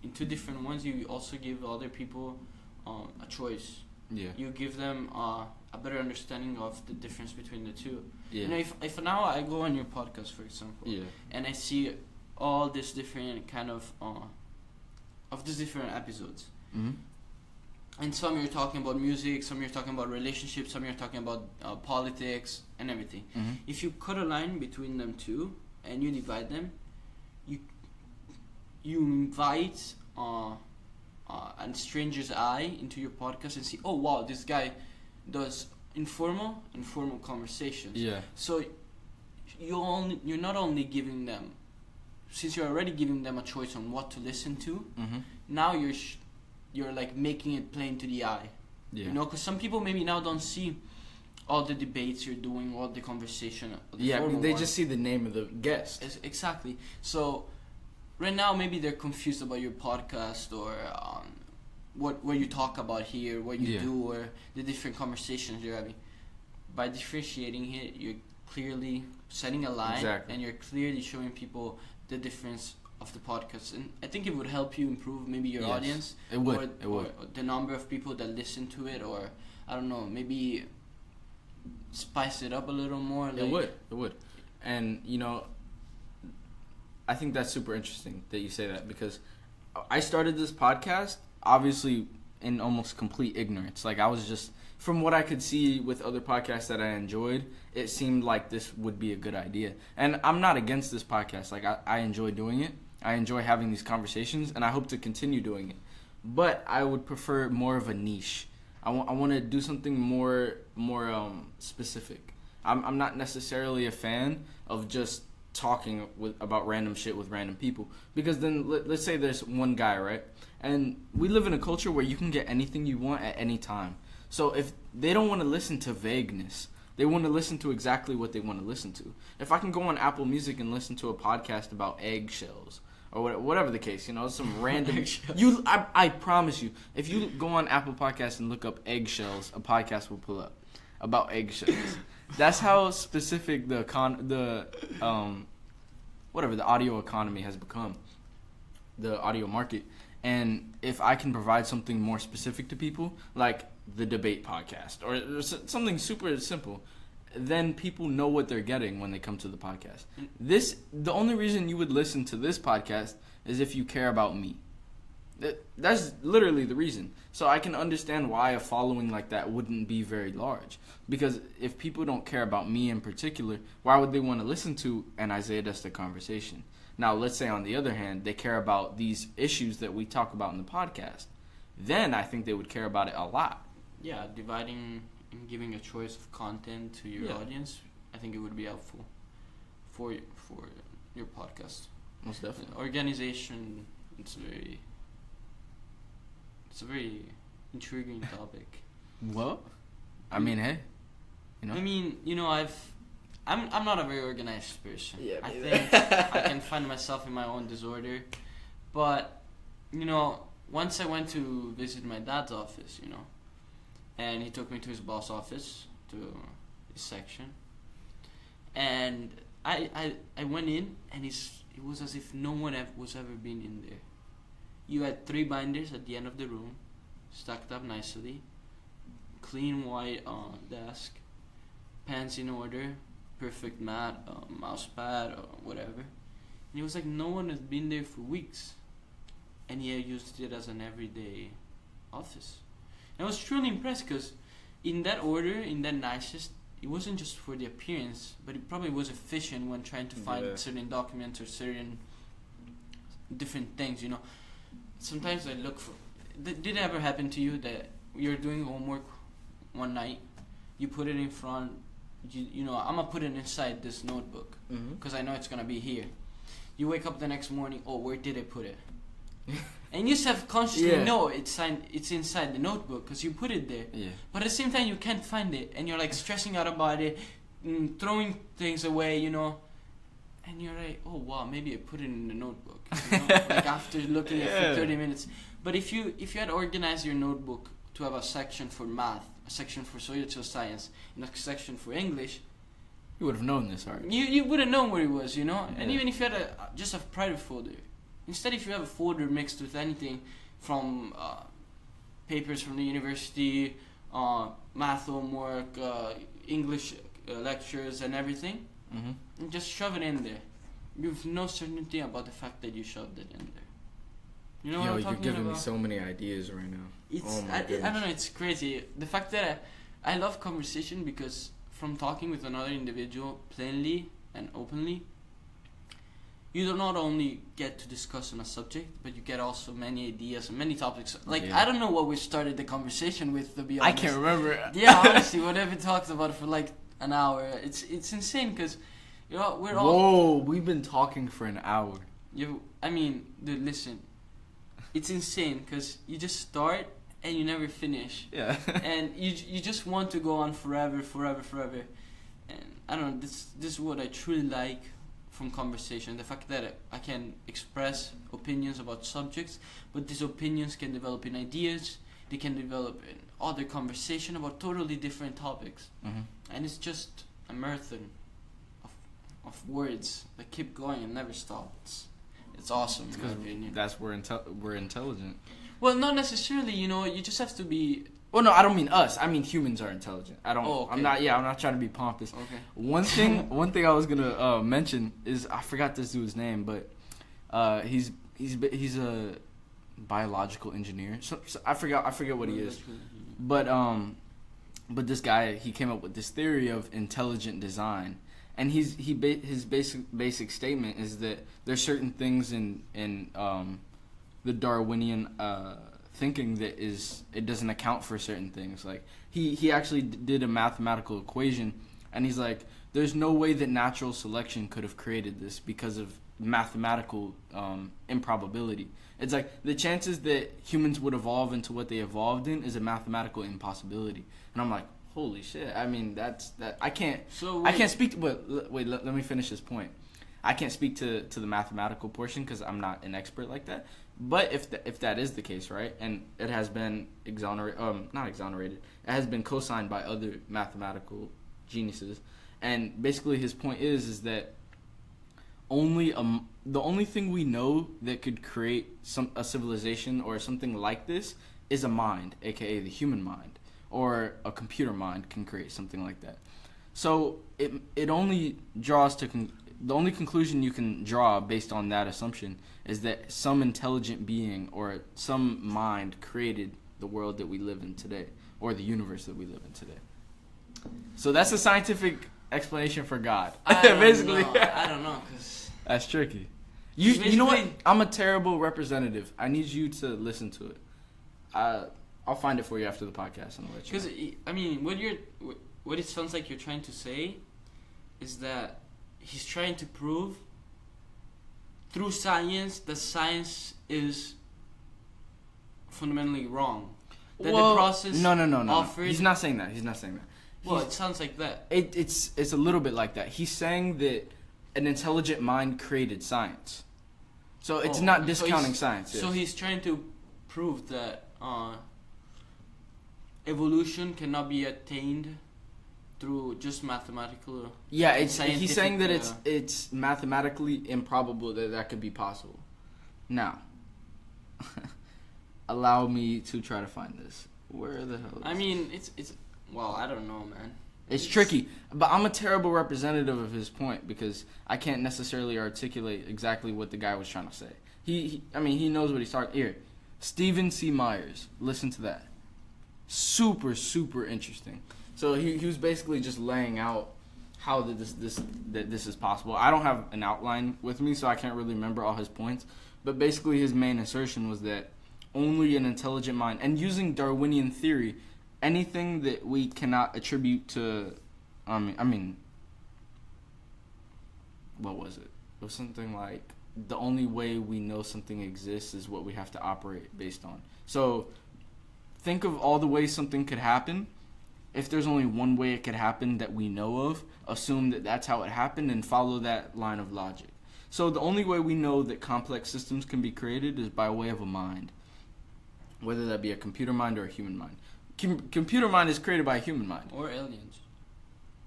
into different ones, you also give other people a choice. Yeah. You give them a better understanding of the difference between the two. Yeah. You know, if now I go on your podcast, for example, Yeah. and I see all this different kind of these different episodes, Mm-hmm. and some you're talking about music, some you're talking about relationships, some you're talking about politics and everything. Mm-hmm. If you cut a line between them two and you divide them, you invite a stranger's eye into your podcast and see, oh wow, this guy does informal conversations. Yeah. So you're not only giving them, since you're already giving them a choice on what to listen to. Mm-hmm. Now you're like making it plain to the eye. Yeah. You know, because some people maybe now don't see all the debates you're doing, all the conversation. Yeah, they just see the name of the guest. Exactly. So right now maybe they're confused about your podcast or what you talk about here, what you do, or the different conversations you're having. By differentiating it, you're clearly setting a line, and you're clearly showing people the difference of the podcast. And I think it would help you improve maybe your audience. It would. Or the number of people that listen to it, or I don't know, maybe spice it up a little more. Like, It would. And, you know, I think that's super interesting that you say that, because I started this podcast obviously in almost complete ignorance. Like, I was just, from what I could see with other podcasts that I enjoyed, it seemed like this would be a good idea. And I'm not against this podcast. Like, I enjoy doing it. I enjoy having these conversations, and I hope to continue doing it. But I would prefer more of a niche. I want to do something more specific. I'm not necessarily a fan of just talking about random shit with random people, because then let's say there's one guy, right? And we live in a culture where you can get anything you want at any time. So if they don't want to listen to vagueness, they want to listen to exactly what they want to listen to. If I can go on Apple Music and listen to a podcast about eggshells, or whatever the case, you know, some random. I promise you, if you go on Apple Podcasts and look up eggshells, a podcast will pull up about eggshells. That's how specific the audio economy has become, the audio market. And if I can provide something more specific to people, like the debate podcast or something super simple, then people know what they're getting when they come to the podcast. The only reason you would listen to this podcast is if you care about me. That's literally the reason. So I can understand why a following like that wouldn't be very large. Because if people don't care about me in particular, why would they want to listen to an Isaiah Desta conversation? Now, let's say on the other hand, they care about these issues that we talk about in the podcast. Then I think they would care about it a lot. Yeah, dividing and giving a choice of content to your audience, I think it would be helpful for your podcast. Most definitely. Organization, it's a very intriguing topic. Well, I mean, hey, you know. I mean, you know, I'm not a very organized person. Yeah, I think I can find myself in my own disorder, but you know, once I went to visit my dad's office, you know, and he took me to his boss office, to his section, and I went in, and it was as if no one was ever been in there. You had 3 binders at the end of the room, stacked up nicely, clean white desk, pens in order, perfect mat, mouse pad, or whatever. And it was like no one had been there for weeks, and he had used it as an everyday office. And I was truly impressed, because in that order, in that nicest, it wasn't just for the appearance, but it probably was efficient when trying to find certain documents or certain different things, you know. Sometimes I look for... Did it ever happen to you that you're doing homework one night, you put it in front, you know, I'm going to put it inside this notebook, because I know it's going to be here. You wake up the next morning, oh, where did I put it? And you subconsciously know it's inside the notebook, because you put it there. Yeah. But at the same time, you can't find it, and you're like stressing out about it, throwing things away, you know. and you're like, oh wow, maybe I put it in the notebook, like after looking at it for 30 minutes. But if you had organized your notebook to have a section for math, a section for social science, and a section for English, you would have known this already. You would have known where it was, Yeah. And even if you had just a private folder, instead if you have a folder mixed with anything from papers from the university, math homework, English lectures and everything, and just shove it in there. You have no certainty about the fact that you shoved it in there. You know what I'm talking about? You're giving me so many ideas right now. I don't know, it's crazy. The fact that I love conversation because from talking with another individual plainly and openly, you do not only get to discuss on a subject, but you get also many ideas and many topics. Like, I don't know what we started the conversation with, to be honest. I can't remember. Yeah, honestly, whatever we talked about for like an hour. It's insane because, we're all... Whoa, we've been talking for an hour. Dude, listen. It's insane because you just start and you never finish. Yeah. And you just want to go on forever. And I don't know, this is what I truly like from conversation. The fact that I can express opinions about subjects, but these opinions can develop in ideas, they can develop in other conversation about totally different topics. And it's just a marathon of words that keep going and never stop. It's awesome in my opinion. That's we're intelligent. Well, not necessarily, you just have to be... Well, no, I don't mean us. I mean humans are intelligent. I don't. Oh, okay. I'm not trying to be pompous. Okay. One thing I was gonna mention is I forgot this dude's name, but he's a biological engineer. So I forget what he is. But this guy, he came up with this theory of intelligent design, and his basic statement is that there's certain things in the Darwinian thinking that it doesn't account for certain things. Like he actually did a mathematical equation, and he's like, there's no way that natural selection could have created this because of mathematical improbability. It's like the chances that humans would evolve into what they evolved in is a mathematical impossibility. And I'm like, holy shit. I mean, I can't speak to, but wait, let me finish this point. I can't speak to the mathematical portion because I'm not an expert like that. But if that is the case, right, and it has been not exonerated, it has been co-signed by other mathematical geniuses, and basically his point is that the only thing we know that could create a civilization or something like this is a mind, aka the human mind, or a computer mind can create something like that. So it only draws to the only conclusion you can draw based on that assumption is that some intelligent being or some mind created the world that we live in today, or the universe that we live in today. So that's a scientific explanation for God. Basically. I don't know, because... That's tricky. You know what? I'm a terrible representative. I need you to listen to it. I'll find it for you after the podcast and I'll let you know. Because, I mean, what it sounds like you're trying to say is that he's trying to prove through science that science is fundamentally wrong. That the process No. He's not saying that. Well, it sounds like that. It's a little bit like that. He's saying that an intelligent mind created science. So it's not discounting science. Yes. So he's trying to prove that evolution cannot be attained through just mathematical. Yeah, he's saying that it's mathematically improbable that could be possible. Now, allow me to try to find this. Where the hell? It's well, I don't know, man. It's tricky, but I'm a terrible representative of his point because I can't necessarily articulate exactly what the guy was trying to say. He knows what he's talking. Here, Stephen C. Myers. Listen to that. Super, super interesting. So he was basically just laying out how this is possible. I don't have an outline with me, so I can't really remember all his points. But basically, his main assertion was that only an intelligent mind, and using Darwinian theory, anything that we cannot attribute to, what was it? It was something like the only way we know something exists is what we have to operate based on. So think of all the ways something could happen, if there's only one way it could happen that we know of, assume that that's how it happened and follow that line of logic. So the only way we know that complex systems can be created is by way of a mind, whether that be a computer mind or a human mind. Computer mind is created by a human mind. Or aliens.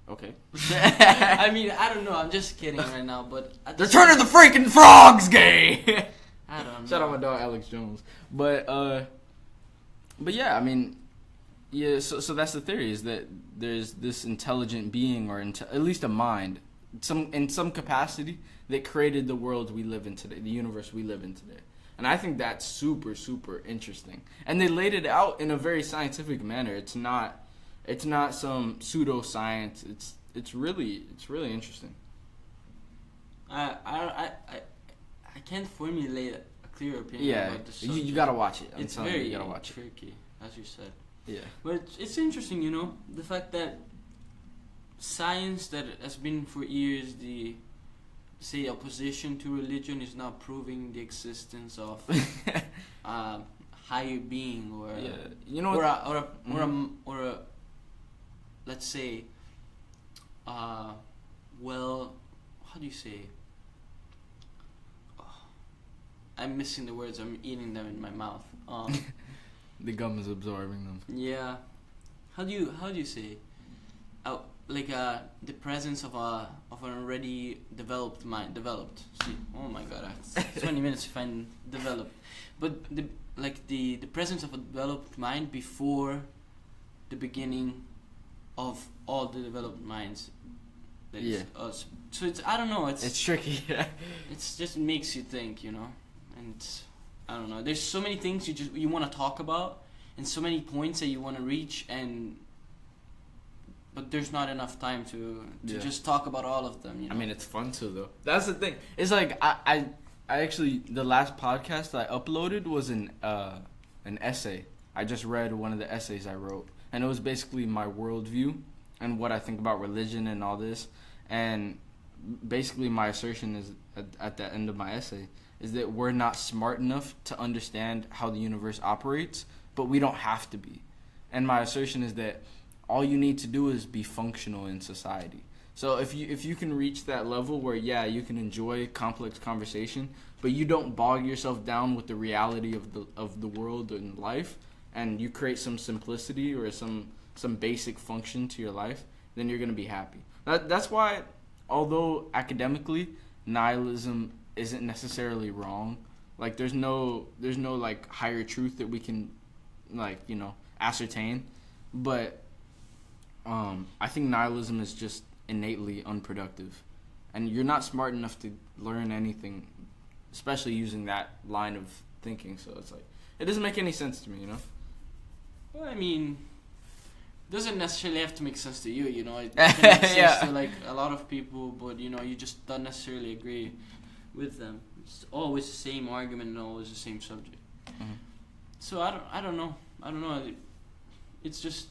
Okay. I mean, I don't know. I'm just kidding right now, but they're turning the freaking frogs gay. I don't know. Shout out my dog Alex Jones. But yeah, I mean, yeah. So that's the theory, is that there's this intelligent being, or at least a mind, in some capacity, that created the world we live in today, the universe we live in today. And I think that's super, super interesting. And they laid it out in a very scientific manner. It's not some pseudoscience. It's really interesting. I can't formulate a clear opinion about this subject. You gotta watch it. It's very tricky, as you said. Yeah. But it's interesting, the fact that science that has been for years the opposition to religion is now proving the existence of higher being, or or a let's say how do you say, I'm missing the words, I'm eating them in my mouth. The gum is absorbing them. Yeah. How do you say? The presence of an already developed mind. See, oh my god, 20 minutes to find developed. But the presence of a developed mind before the beginning of all the developed minds. That's us. So it's, I don't know. It's tricky. It's just makes you think, and it's, I don't know. There's so many things you want to talk about, and so many points that you want to reach, but there's not enough time to just talk about all of them. I mean, it's fun too, though. That's the thing. It's like I actually, the last podcast I uploaded was an essay. I just read one of the essays I wrote, and it was basically my worldview and what I think about religion and all this. And basically, my assertion is at the end of my essay is that we're not smart enough to understand how the universe operates, but we don't have to be. And my assertion is that all you need to do is be functional in society. So if you can reach that level where you can enjoy complex conversation, but you don't bog yourself down with the reality of the world and life, and you create some simplicity or some basic function to your life, then you're gonna be happy. That's why, although academically nihilism isn't necessarily wrong, like there's no like higher truth that we can ascertain, but I think nihilism is just innately unproductive, and you're not smart enough to learn anything, especially using that line of thinking. So it's like, it doesn't make any sense to me, Well, I mean, it doesn't necessarily have to make sense to you, It can make sense to like a lot of people, but you just don't necessarily agree with them. It's always the same argument and always the same subject. Mm-hmm. So I don't know. It's just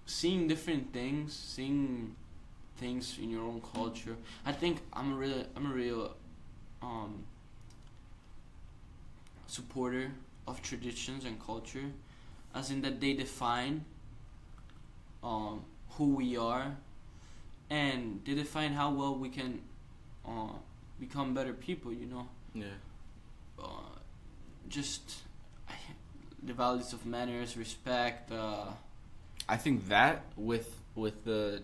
seeing different things, seeing things in your own culture. I think I'm a real supporter of traditions and culture, as in that they define who we are, and they define how well we can become better people. Just the values of manners, respect. I think that with the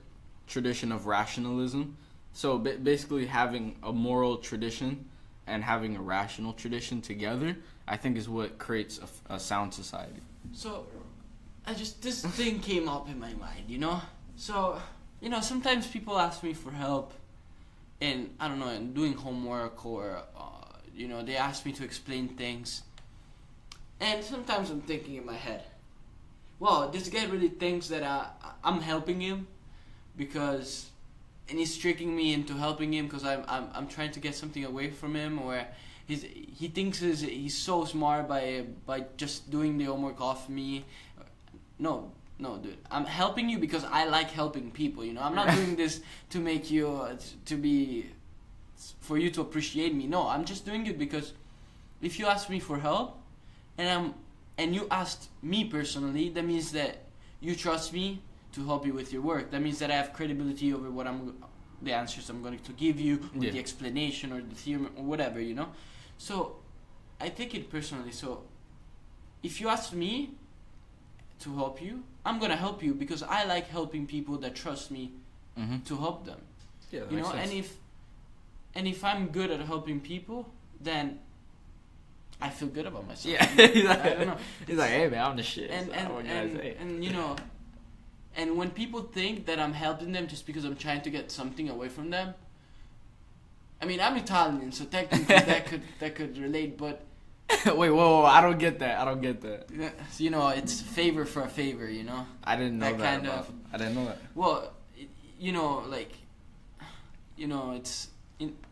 tradition of rationalism, so basically having a moral tradition and having a rational tradition together, I think is what creates a sound society. So, this thing came up in my mind, So, sometimes people ask me for help in, I don't know, in doing homework, or, they ask me to explain things. And sometimes I'm thinking in my head, well, this guy really thinks that I'm helping him and he's tricking me into helping him because I'm trying to get something away from him, or he thinks he's so smart by just doing the homework off me. No, dude, I'm helping you because I like helping people. I'm not doing this to make you for you to appreciate me. No, I'm just doing it because if you ask me for help and you asked me personally, that means that you trust me, to help you with your work. That means that I have credibility over the answers I'm going to give you, or the explanation, or the theorem, or whatever, you know. So I take it personally. So if you ask me to help you, I'm gonna help you because I like helping people that trust me to help them. Yeah, that you makes know, sense. and if I'm good at helping people, then I feel good about myself. Yeah, I don't know. He's like, hey man, I'm the shit. And you know, and when people think that I'm helping them just because I'm trying to get something away from them, I mean, I'm Italian, so technically that could relate, but wait, whoa, I don't get that. you know, it's favor for a favor, you know. I didn't know that. I didn't know that. Well, you know, like, you know, it's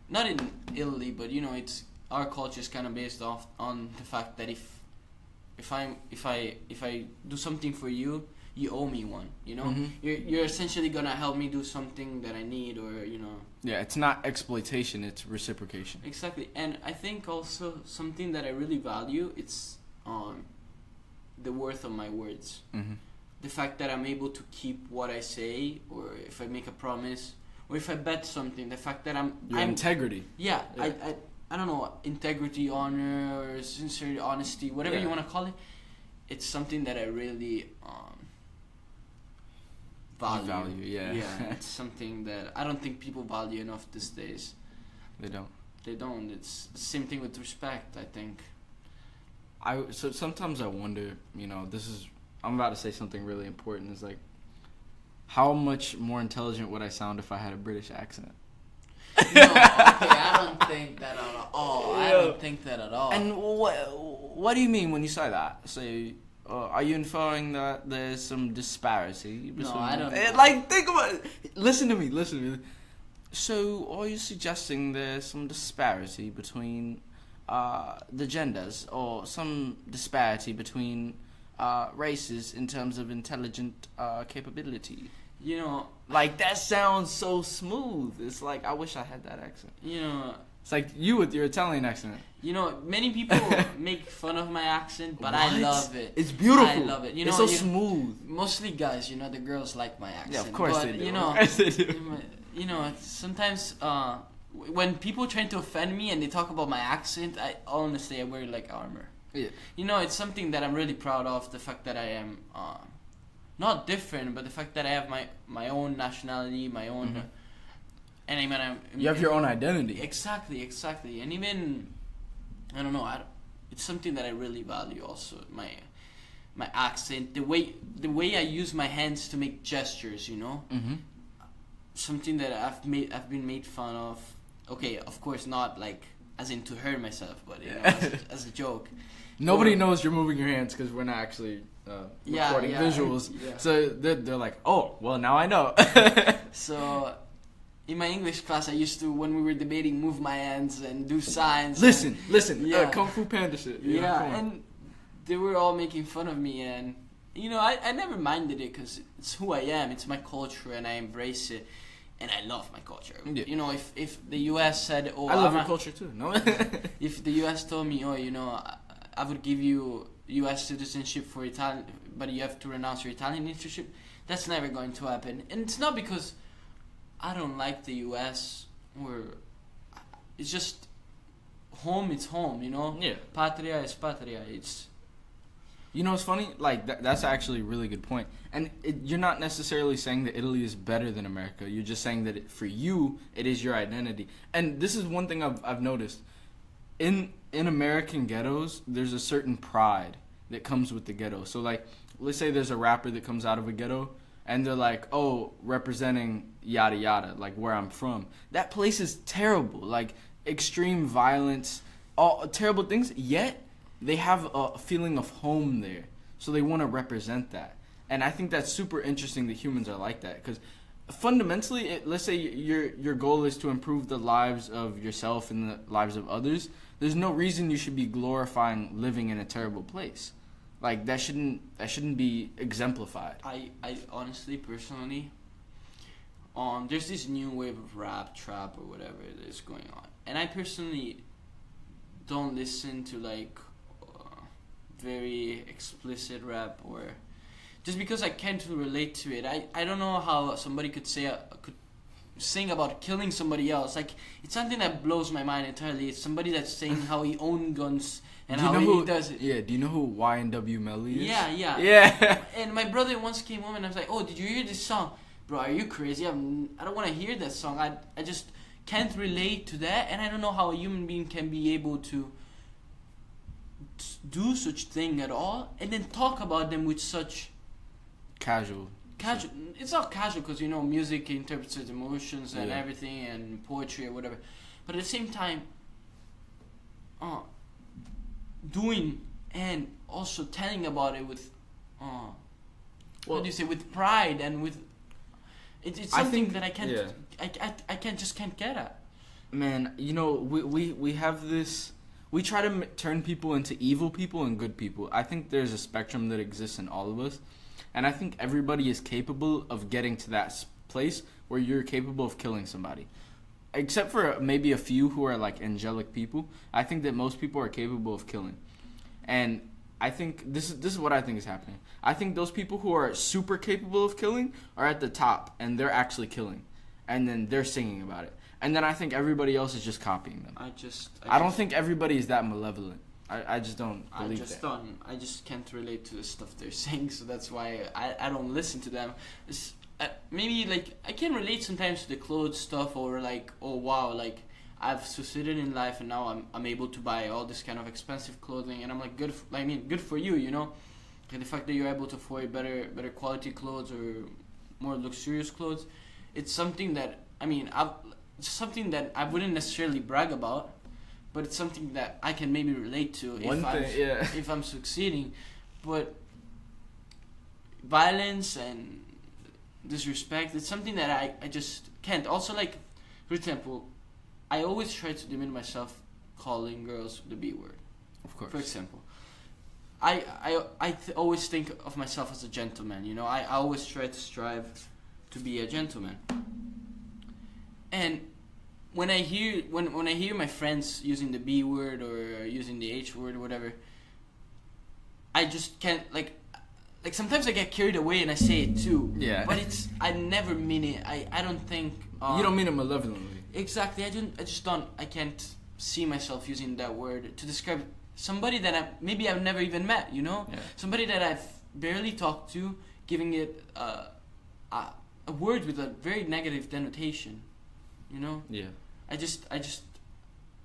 not in Italy, but you know, it's our culture is kind of based off on the fact that if I do something for you, you owe me one. You know, you're essentially gonna help me do something that I need, or you know. Yeah, it's not exploitation; it's reciprocation. Exactly, and I think also something that I really value, it's the worth of my words. The fact that I'm able to keep what I say, or if I make a promise, or if I bet something, the fact that I'm integrity. Yeah, I don't know, integrity, honor, or sincerity, honesty, whatever you want to call it. It's something that I really value. Yeah. It's something that I don't think people value enough these days. They don't. It's the same thing with respect, I think. So sometimes I wonder, you know, I'm about to say something really important. It's like, how much more intelligent would I sound if I had a British accent? No, okay, I don't think that at all. I don't think that at all. And what do you mean when you say that? So, are you inferring that there's some disparity between... No, I don't know. Like, think about it. Listen to me. So, are you suggesting there's some disparity between the genders, or some disparity between races in terms of intelligent capability? You know, like, that sounds so smooth. It's like, I wish I had that accent. You know, it's like you with your Italian accent. You know, many people make fun of my accent, but I love it. It's beautiful. I love it. You know, it's so smooth. Mostly guys, you know, the girls like my accent. Yeah, of course but, they do. You know, of course they do. You know, sometimes when people try to offend me and they talk about my accent, I wear like armor. Yeah. You know, it's something that I'm really proud of. The fact that I am not different, but the fact that I have my own nationality, my own, and you have your own identity. Exactly, and even I don't know. It's something that I really value. Also, my accent, the way I use my hands to make gestures. You know, something that I've been made fun of. Okay, of course not like as in to hurt myself, but you know, as a joke. Nobody knows you're moving your hands because we're not actually recording visuals. Yeah. So they're like, oh, well, now I know. So, in my English class, I used to, when we were debating, move my hands and do signs. Listen. Kung Fu Panda shit. Yeah, and they were all making fun of me. And, you know, I never minded it because it's who I am. It's my culture and I embrace it. And I love my culture. Yeah. You know, if the U.S. said, oh, I love your culture too. No. If the U.S. told me, oh, you know, I would give you U.S. citizenship for Italian, but you have to renounce your Italian citizenship, that's never going to happen. And it's not because I don't like the U.S. or it's just home. It's home, you know. Yeah. Patria is patria. It's. You know, it's funny. Like that's actually a really good point. And you're not necessarily saying that Italy is better than America. You're just saying that for you, it is your identity. And this is one thing I've noticed. In American ghettos, there's a certain pride that comes with the ghetto. So, like, let's say there's a rapper that comes out of a ghetto, and they're like, oh, representing yada yada, like where I'm from. That place is terrible. Like, extreme violence, all terrible things, yet they have a feeling of home there. So they want to represent that. And I think that's super interesting that humans are like that. Because fundamentally, let's say your goal is to improve the lives of yourself and the lives of others. There's no reason you should be glorifying living in a terrible place. Like, that shouldn't be exemplified. I honestly, personally, there's this new wave of rap, trap, or whatever that is going on. And I personally don't listen to, like, very explicit rap or just because I can't relate to it. I don't know how somebody could sing about killing somebody else. Like, it's something that blows my mind entirely. It's somebody that's saying how he owns guns and how he does it. Yeah, do you know who YNW Melly is? Yeah. And my brother once came home and I was like, oh, did you hear this song? Bro, are you crazy? I don't want to hear that song. I just can't relate to that, and I don't know how a human being can be able to do such thing at all, and then talk about them with such casual. It's not casual because, you know, music interprets emotions and Yeah. everything, and poetry or whatever. But at the same time, doing and also telling about it with, what do you say, with pride and with. It's something that I can't. Yeah. I can't get at. Man, you know, we have this. We try to turn people into evil people and good people. I think there's a spectrum that exists in all of us. And I think everybody is capable of getting to that place where you're capable of killing somebody. Except for maybe a few who are like angelic people. I think that most people are capable of killing. And I think this is what I think is happening. I think those people who are super capable of killing are at the top and they're actually killing. And then they're singing about it. And then I think everybody else is just copying them. I don't think everybody is that malevolent. I just don't believe that. I just can't relate to the stuff they're saying, so that's why I don't listen to them. Maybe, like, I can relate sometimes to the clothes stuff, or like, oh wow, like, I've succeeded in life and now I'm able to buy all this kind of expensive clothing, and I'm like, good for you, you know? Like, the fact that you're able to afford better quality clothes or more luxurious clothes, it's something that, it's something that I wouldn't necessarily brag about, but it's something that I can maybe relate to if I'm succeeding. But violence and disrespect, it's something that I just can't. Also, like, for example, I always try to limit myself calling girls the B word. Of course. For example, I always think of myself as a gentleman, you know? I always try to strive to be a gentleman. And when I hear my friends using the B word or using the H word or whatever, I just can't, like sometimes I get carried away and I say it too. Yeah. But I never mean it. I don't think. You don't mean it malevolently. Exactly. I can't see myself using that word to describe somebody that I've never even met. You know, somebody that I've barely talked to, giving it a word with a very negative denotation. You know. Yeah. I just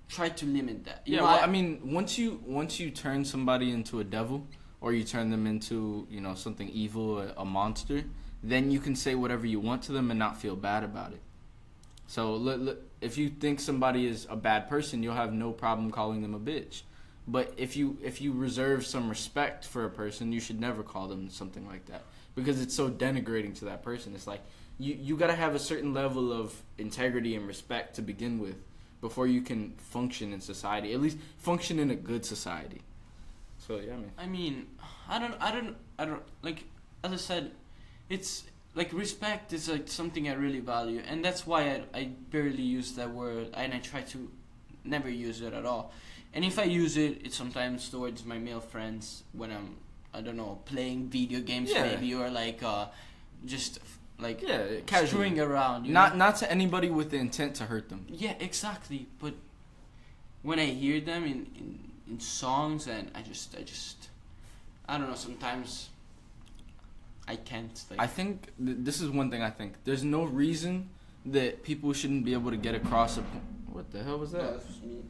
try to limit that. You know, well, once you turn somebody into a devil, or you turn them into, you know, something evil, a monster, then you can say whatever you want to them and not feel bad about it. So if you think somebody is a bad person, you'll have no problem calling them a bitch. But if you reserve some respect for a person, you should never call them something like that, because it's so denigrating to that person. It's like you got to have a certain level of integrity and respect to begin with before you can function in society, at least function in a good society. So yeah, man. I mean, I don't like, as I said, it's like respect is like something I really value, and that's why I barely use that word, and I try to never use it at all. And if I use it, it's sometimes towards my male friends when I'm, I don't know, playing video games maybe, or like just like screwing around. You know? Not to anybody with the intent to hurt them. Yeah, exactly. But when I hear them in songs, and I just I don't know, sometimes I can't. Like, I think this is one thing I think. There's no reason that people shouldn't be able to get across a point. What the hell was that? No, that was me.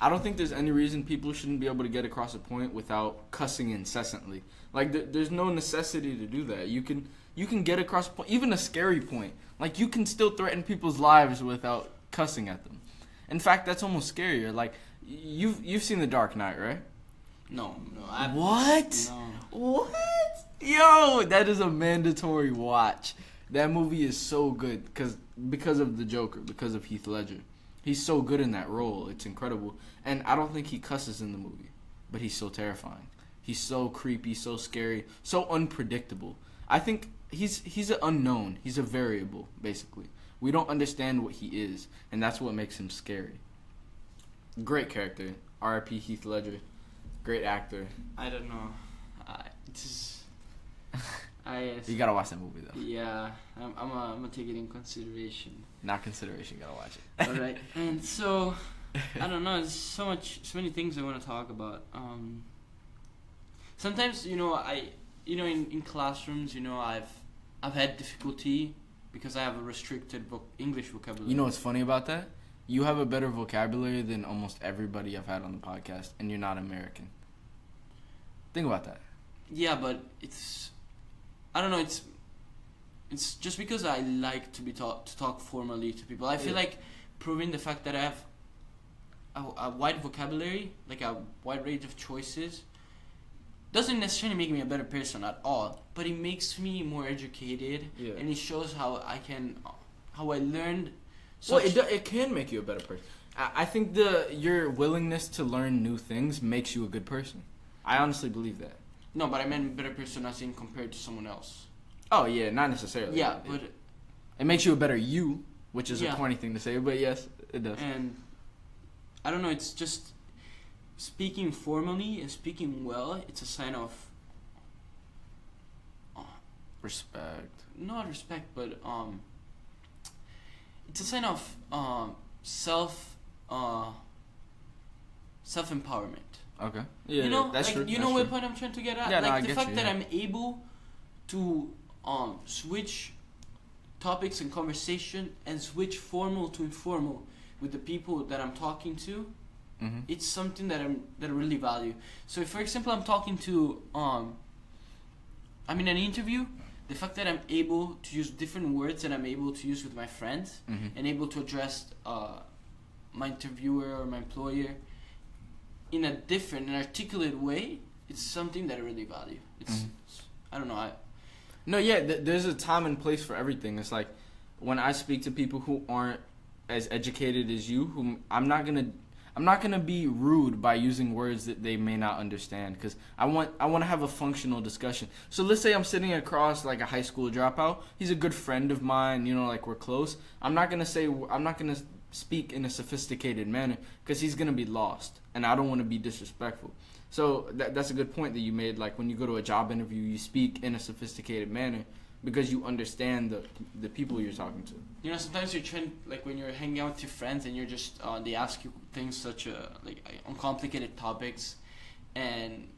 I don't think there's any reason people shouldn't be able to get across a point without cussing incessantly. Like, there's no necessity to do that. You can get across a point, even a scary point. Like, you can still threaten people's lives without cussing at them. In fact, that's almost scarier. Like, you've seen The Dark Knight, right? No. What? No. What? Yo, that is a mandatory watch. That movie is so good because of the Joker, because of Heath Ledger. He's so good in that role. It's incredible. And I don't think he cusses in the movie, but he's so terrifying. He's so creepy, so scary, so unpredictable. I think he's an unknown. He's a variable, basically. We don't understand what he is, and that's what makes him scary. Great character. R.I.P. Heath Ledger. Great actor. I don't know. You gotta watch that movie though. Yeah, I'm gonna take it in consideration. Not consideration, you gotta watch it. All right, and so I don't know. There's so many things I want to talk about. Sometimes in classrooms, I've had difficulty because I have a restricted English vocabulary. You know what's funny about that? You have a better vocabulary than almost everybody I've had on the podcast, and you're not American. Think about that. Yeah, but I don't know. It's just because I like to talk formally to people. I feel like proving the fact that I have a wide vocabulary, like a wide range of choices, doesn't necessarily make me a better person at all. But it makes me more educated, and it shows how I learned. Well, it can make you a better person. I think your willingness to learn new things makes you a good person. I honestly believe that. No, but I meant a better person as in compared to someone else. Oh, yeah, not necessarily. Yeah, but it makes you a better you, which is a corny thing to say, but yes, it does. And I don't know, it's just speaking formally and speaking well, it's a sign of respect. Not respect, but it's a sign of self-empowerment. Okay. Yeah, that's true. You know what point I'm trying to get at? Yeah, like the fact that I'm able to switch topics and conversation and switch formal to informal with the people that I'm talking to. Mm-hmm. It's something that I really value. So if, for example, I'm talking to I'm in an interview, the fact that I'm able to use different words that I'm able to use with my friends, mm-hmm. and able to address my interviewer or my employer in a different and articulate way, it's something that I really value. It's I don't know. There's a time and place for everything. It's like when I speak to people who aren't as educated as you, whom I'm not gonna be rude by using words that they may not understand, because I want to have a functional discussion. So let's say I'm sitting across like a high school dropout. He's a good friend of mine. Like we're close. I'm not gonna speak in a sophisticated manner because he's gonna be lost, and I don't want to be disrespectful. So that's a good point that you made. Like when you go to a job interview, you speak in a sophisticated manner because you understand the people you're talking to. Sometimes you're trying, like when you're hanging out with your friends and you're just they ask you things such on complicated topics,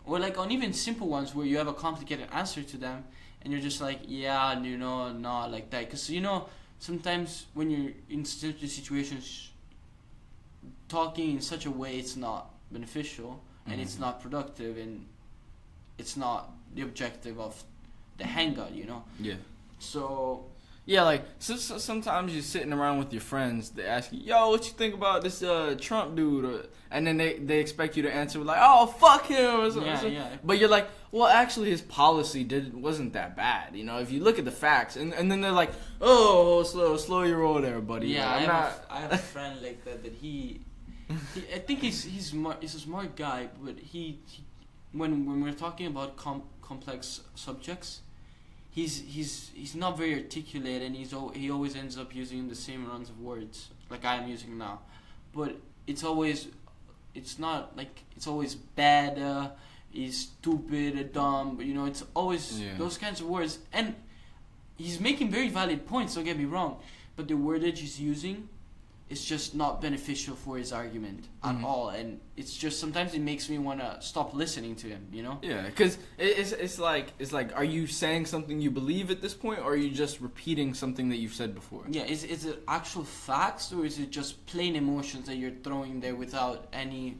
or like on even simple ones where you have a complicated answer to them, and you're just like, not like that, because sometimes when you're in certain situations, talking in such a way it's not beneficial, and it's not productive, and it's not the objective of the hangout, Yeah. So yeah, like so sometimes you're sitting around with your friends. They ask you, "Yo, what you think about this Trump dude?" And then they expect you to answer with like, "Oh, fuck him," or something. Yeah. But you're like, "Well, actually, his policy wasn't that bad." If you look at the facts, and then they're like, "Oh, slow your roll there, buddy." Yeah, I have a friend like that he I think he's a smart guy, but he when we're talking about complex subjects, he's not very articulate, and he always ends up using the same runs of words like I am using now. But it's always bad, he's stupid, dumb, but it's always those kinds of words, and he's making very valid points, don't get me wrong, but the wordage he's using is just not beneficial for his argument at all, and it's just sometimes it makes me want to stop listening to him. Yeah, because it's like, are you saying something you believe at this point, or are you just repeating something that you've said before? Yeah, is it actual facts, or is it just plain emotions that you're throwing there without any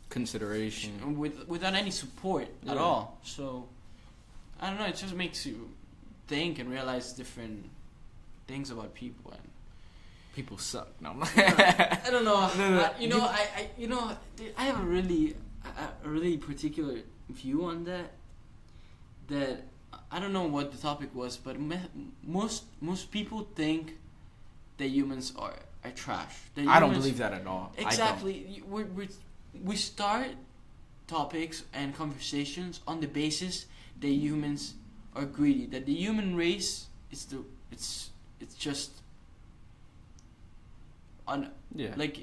consideration, without any support at all? So I don't know, it just makes you think and realize different things about people, and people suck. No, I don't know. No. I have a really particular view on that. That I don't know what the topic was, but most people think that humans are trash. I don't believe that at all. Exactly. We start topics and conversations on the basis that humans are greedy. That the human race it's just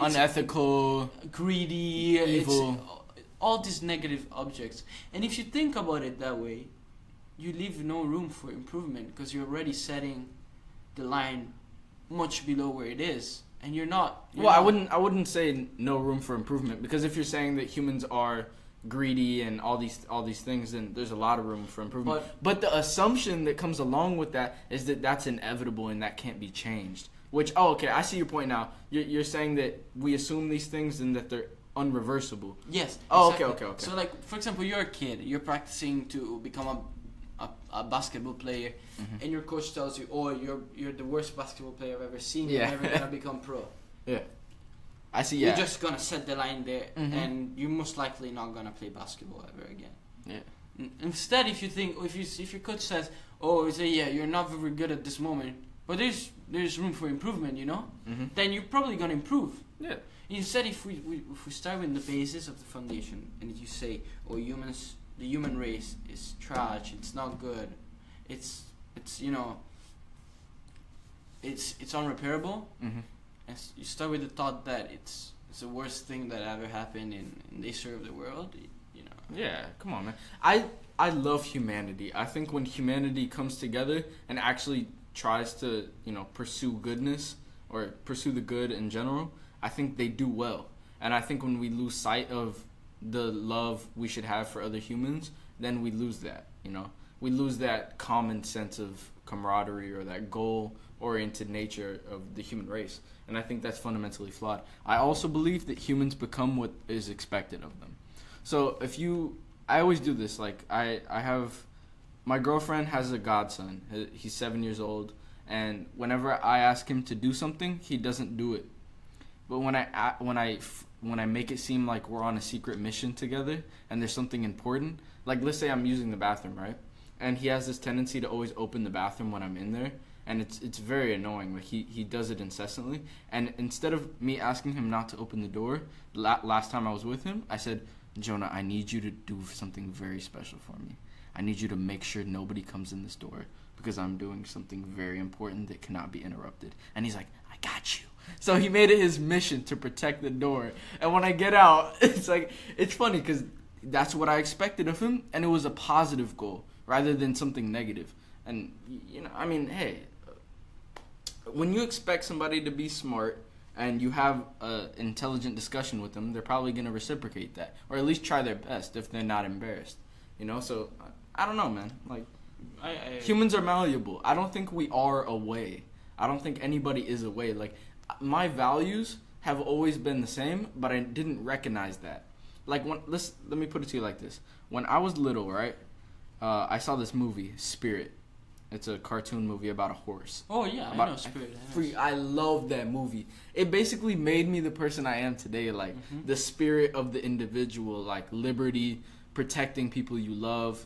unethical, greedy, evil, all these negative objects. And if you think about it that way, you leave no room for improvement because you're already setting the line much below where it is, and you're not. I wouldn't say no room for improvement, because if you're saying that humans are greedy and all these things, then there's a lot of room for improvement. But the assumption that comes along with that is that that's inevitable and that can't be changed. Which, okay, I see your point now. You're saying that we assume these things and that they're unreversible. Yes. Oh, exactly. okay. So, like, for example, you're a kid. You're practicing to become a basketball player, and your coach tells you, "Oh, you're the worst basketball player I've ever seen. Yeah. You're never gonna become pro." Yeah. I see. Yeah. You're just gonna set the line there, and you're most likely not gonna play basketball ever again. Yeah. Instead, if you think, if your coach says, "Oh, you're not very good at this moment, but there's room for improvement," then you're probably gonna improve. Yeah. Instead, if we start with the basis of the foundation, and you say, "Oh, the human race is trash. It's not good. It's unrepairable." And you start with the thought that it's the worst thing that ever happened in the history of the world. Yeah, come on, man. I love humanity. I think when humanity comes together and actually tries to pursue goodness or pursue the good in general, I think they do well. And I think when we lose sight of the love we should have for other humans, then we lose that. We lose that common sense of camaraderie or that goal-oriented nature of the human race. And I think that's fundamentally flawed. I also believe that humans become what is expected of them. So I always do this. Like, my girlfriend has a godson. He's 7 years old. And whenever I ask him to do something, he doesn't do it. But when I make it seem like we're on a secret mission together and there's something important, like let's say I'm using the bathroom, right? And he has this tendency to always open the bathroom when I'm in there, and it's very annoying. Like he does it incessantly. And instead of me asking him not to open the door, last time I was with him, I said, "Jonah, I need you to do something very special for me. I need you to make sure nobody comes in this door because I'm doing something very important that cannot be interrupted." And he's like, "I got you." So he made it his mission to protect the door. And when I get out, it's funny because that's what I expected of him, and it was a positive goal rather than something negative. And hey, when you expect somebody to be smart and you have an intelligent discussion with them, they're probably going to reciprocate that, or at least try their best if they're not embarrassed. So I don't know, man. Like, humans are malleable. I don't think we are a way. I don't think anybody is a way. Like, my values have always been the same, but I didn't recognize that. Like, let me put it to you like this. When I was little, right, I saw this movie, Spirit. It's a cartoon movie about a horse. Oh, yeah, I know Spirit. I love that movie. It basically made me the person I am today, like, the spirit of the individual, like, liberty, protecting people you love,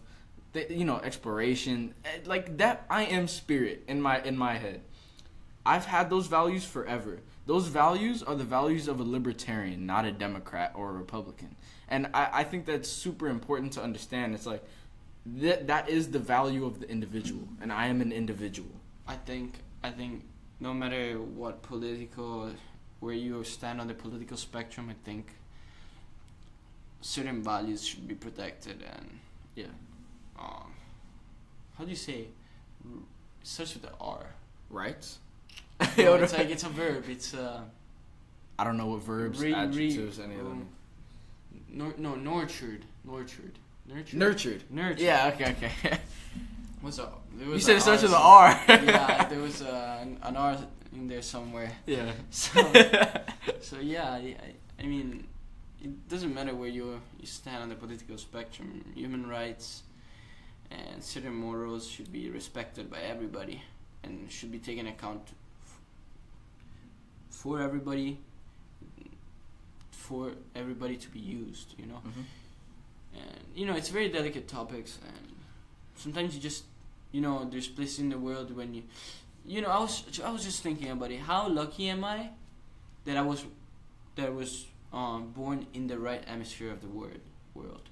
exploration. Like, that, I am Spirit in my head. I've had those values forever. Those values are the values of a libertarian, not a Democrat or a Republican. And I think that's super important to understand. It's like, that is the value of the individual, and I am an individual. I think no matter where you stand on the political spectrum, I think certain values should be protected. And how do you say? It starts with the R. Rights. No, it's a verb. It's I don't know what verbs, adjectives, any of them. Nurtured. Yeah. Okay. What's up? You said it starts with an R. Yeah, there was an R in there somewhere. Yeah. So yeah, I mean, it doesn't matter where you stand on the political spectrum. Human rights and certain morals should be respected by everybody and should be taken account for everybody to be used, And it's very delicate topics, and sometimes you just there's places in the world when I was just thinking about it. How lucky am I that I was born in the right hemisphere of the world.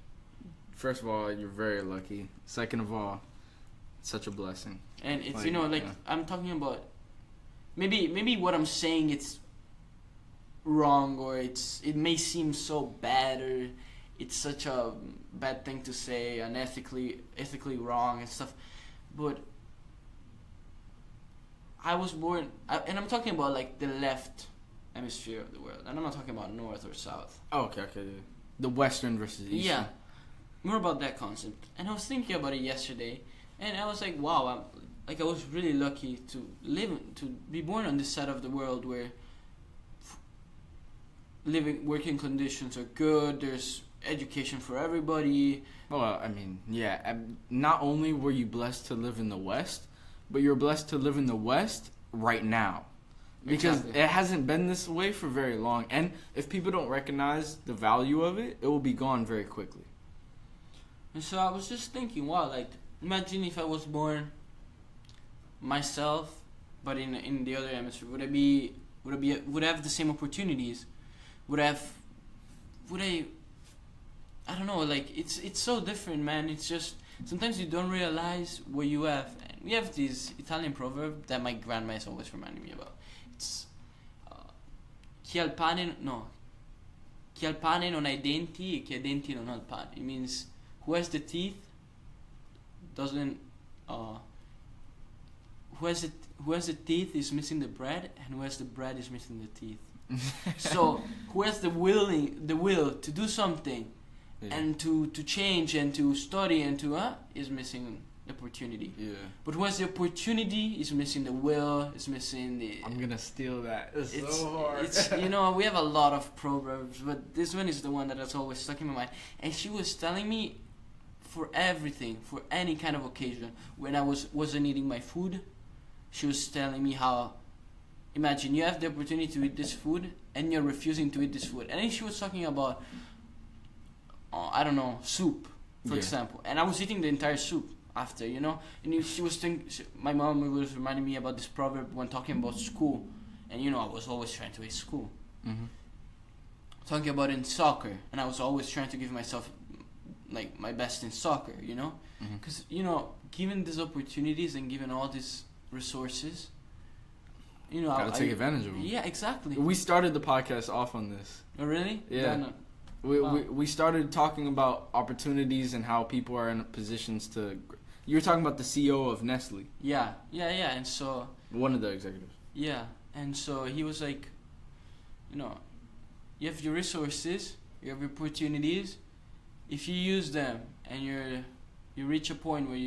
First of all, you're very lucky. Second of all, it's such a blessing. And it's I'm talking about maybe what I'm saying it's wrong, or it may seem so bad, or it's such a bad thing to say and ethically wrong and stuff. But I was born, and I'm talking about like the left hemisphere of the world, and I'm not talking about north or south. Oh, okay. Yeah. The western versus eastern. Yeah, more about that concept. And I was thinking about it yesterday, and I was like, wow, I was really lucky to be born on this side of the world where working conditions are good. There's education for everybody. Well, I mean, yeah. Not only were you blessed to live in the West, but you're blessed to live in the West right now. Because It hasn't been this way for very long. And if people don't recognize the value of it, it will be gone very quickly. And so I was just thinking, wow, like, imagine if I was born myself, but in the other hemisphere. Would I have the same opportunities? I don't know, like, it's so different, man. It's just, sometimes you don't realize what you have. And we have this Italian proverb that my grandma is always reminding me about. It's chi ha il pane non ha I denti e chi ha I denti non ha il pane. It means who has the teeth doesn't who has the teeth is missing the bread, and who has the bread is missing the teeth. So who has the will to do something, yeah, and to change and to study and to is missing the opportunity. Yeah. But who has the opportunity is missing the will, is missing the. I'm gonna steal that. It's so hard. It's we have a lot of proverbs, but this one is the one that has always stuck in my mind. And she was telling me, for everything, for any kind of occasion, when I wasn't eating my food, she was telling me how. Imagine you have the opportunity to eat this food and you're refusing to eat this food. And then she was talking about, I don't know, soup, for example. And I was eating the entire soup after, And she was my mom was reminding me about this proverb when talking about school. And, I was always trying to eat school. Mm-hmm. Talking about in soccer. And I was always trying to give myself, like, my best in soccer, Because, given these opportunities and given all these resources, gotta take advantage of them. Yeah, exactly. We started the podcast off on this. Oh, really? Yeah. We started talking about opportunities and how people are in positions to. You were talking about the CEO of Nestle. Yeah, and so. One of the executives. Yeah, and so he was like, you have your resources, you have your opportunities. If you use them and you reach a point where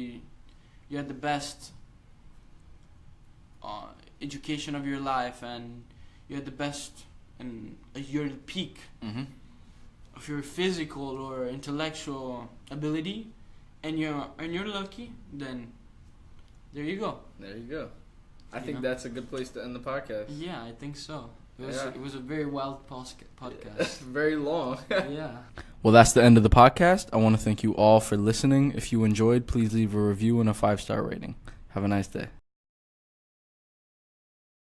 you're at the best. Education of your life, and you're the best, and you're the peak of your physical or intellectual ability, and you're lucky, then there you go. There you go. I think that's a good place to end the podcast. Yeah, I think so. It was a very wild podcast. Very long. Yeah. Well, that's the end of the podcast. I want to thank you all for listening. If you enjoyed, please leave a review and a 5-star rating. Have a nice day.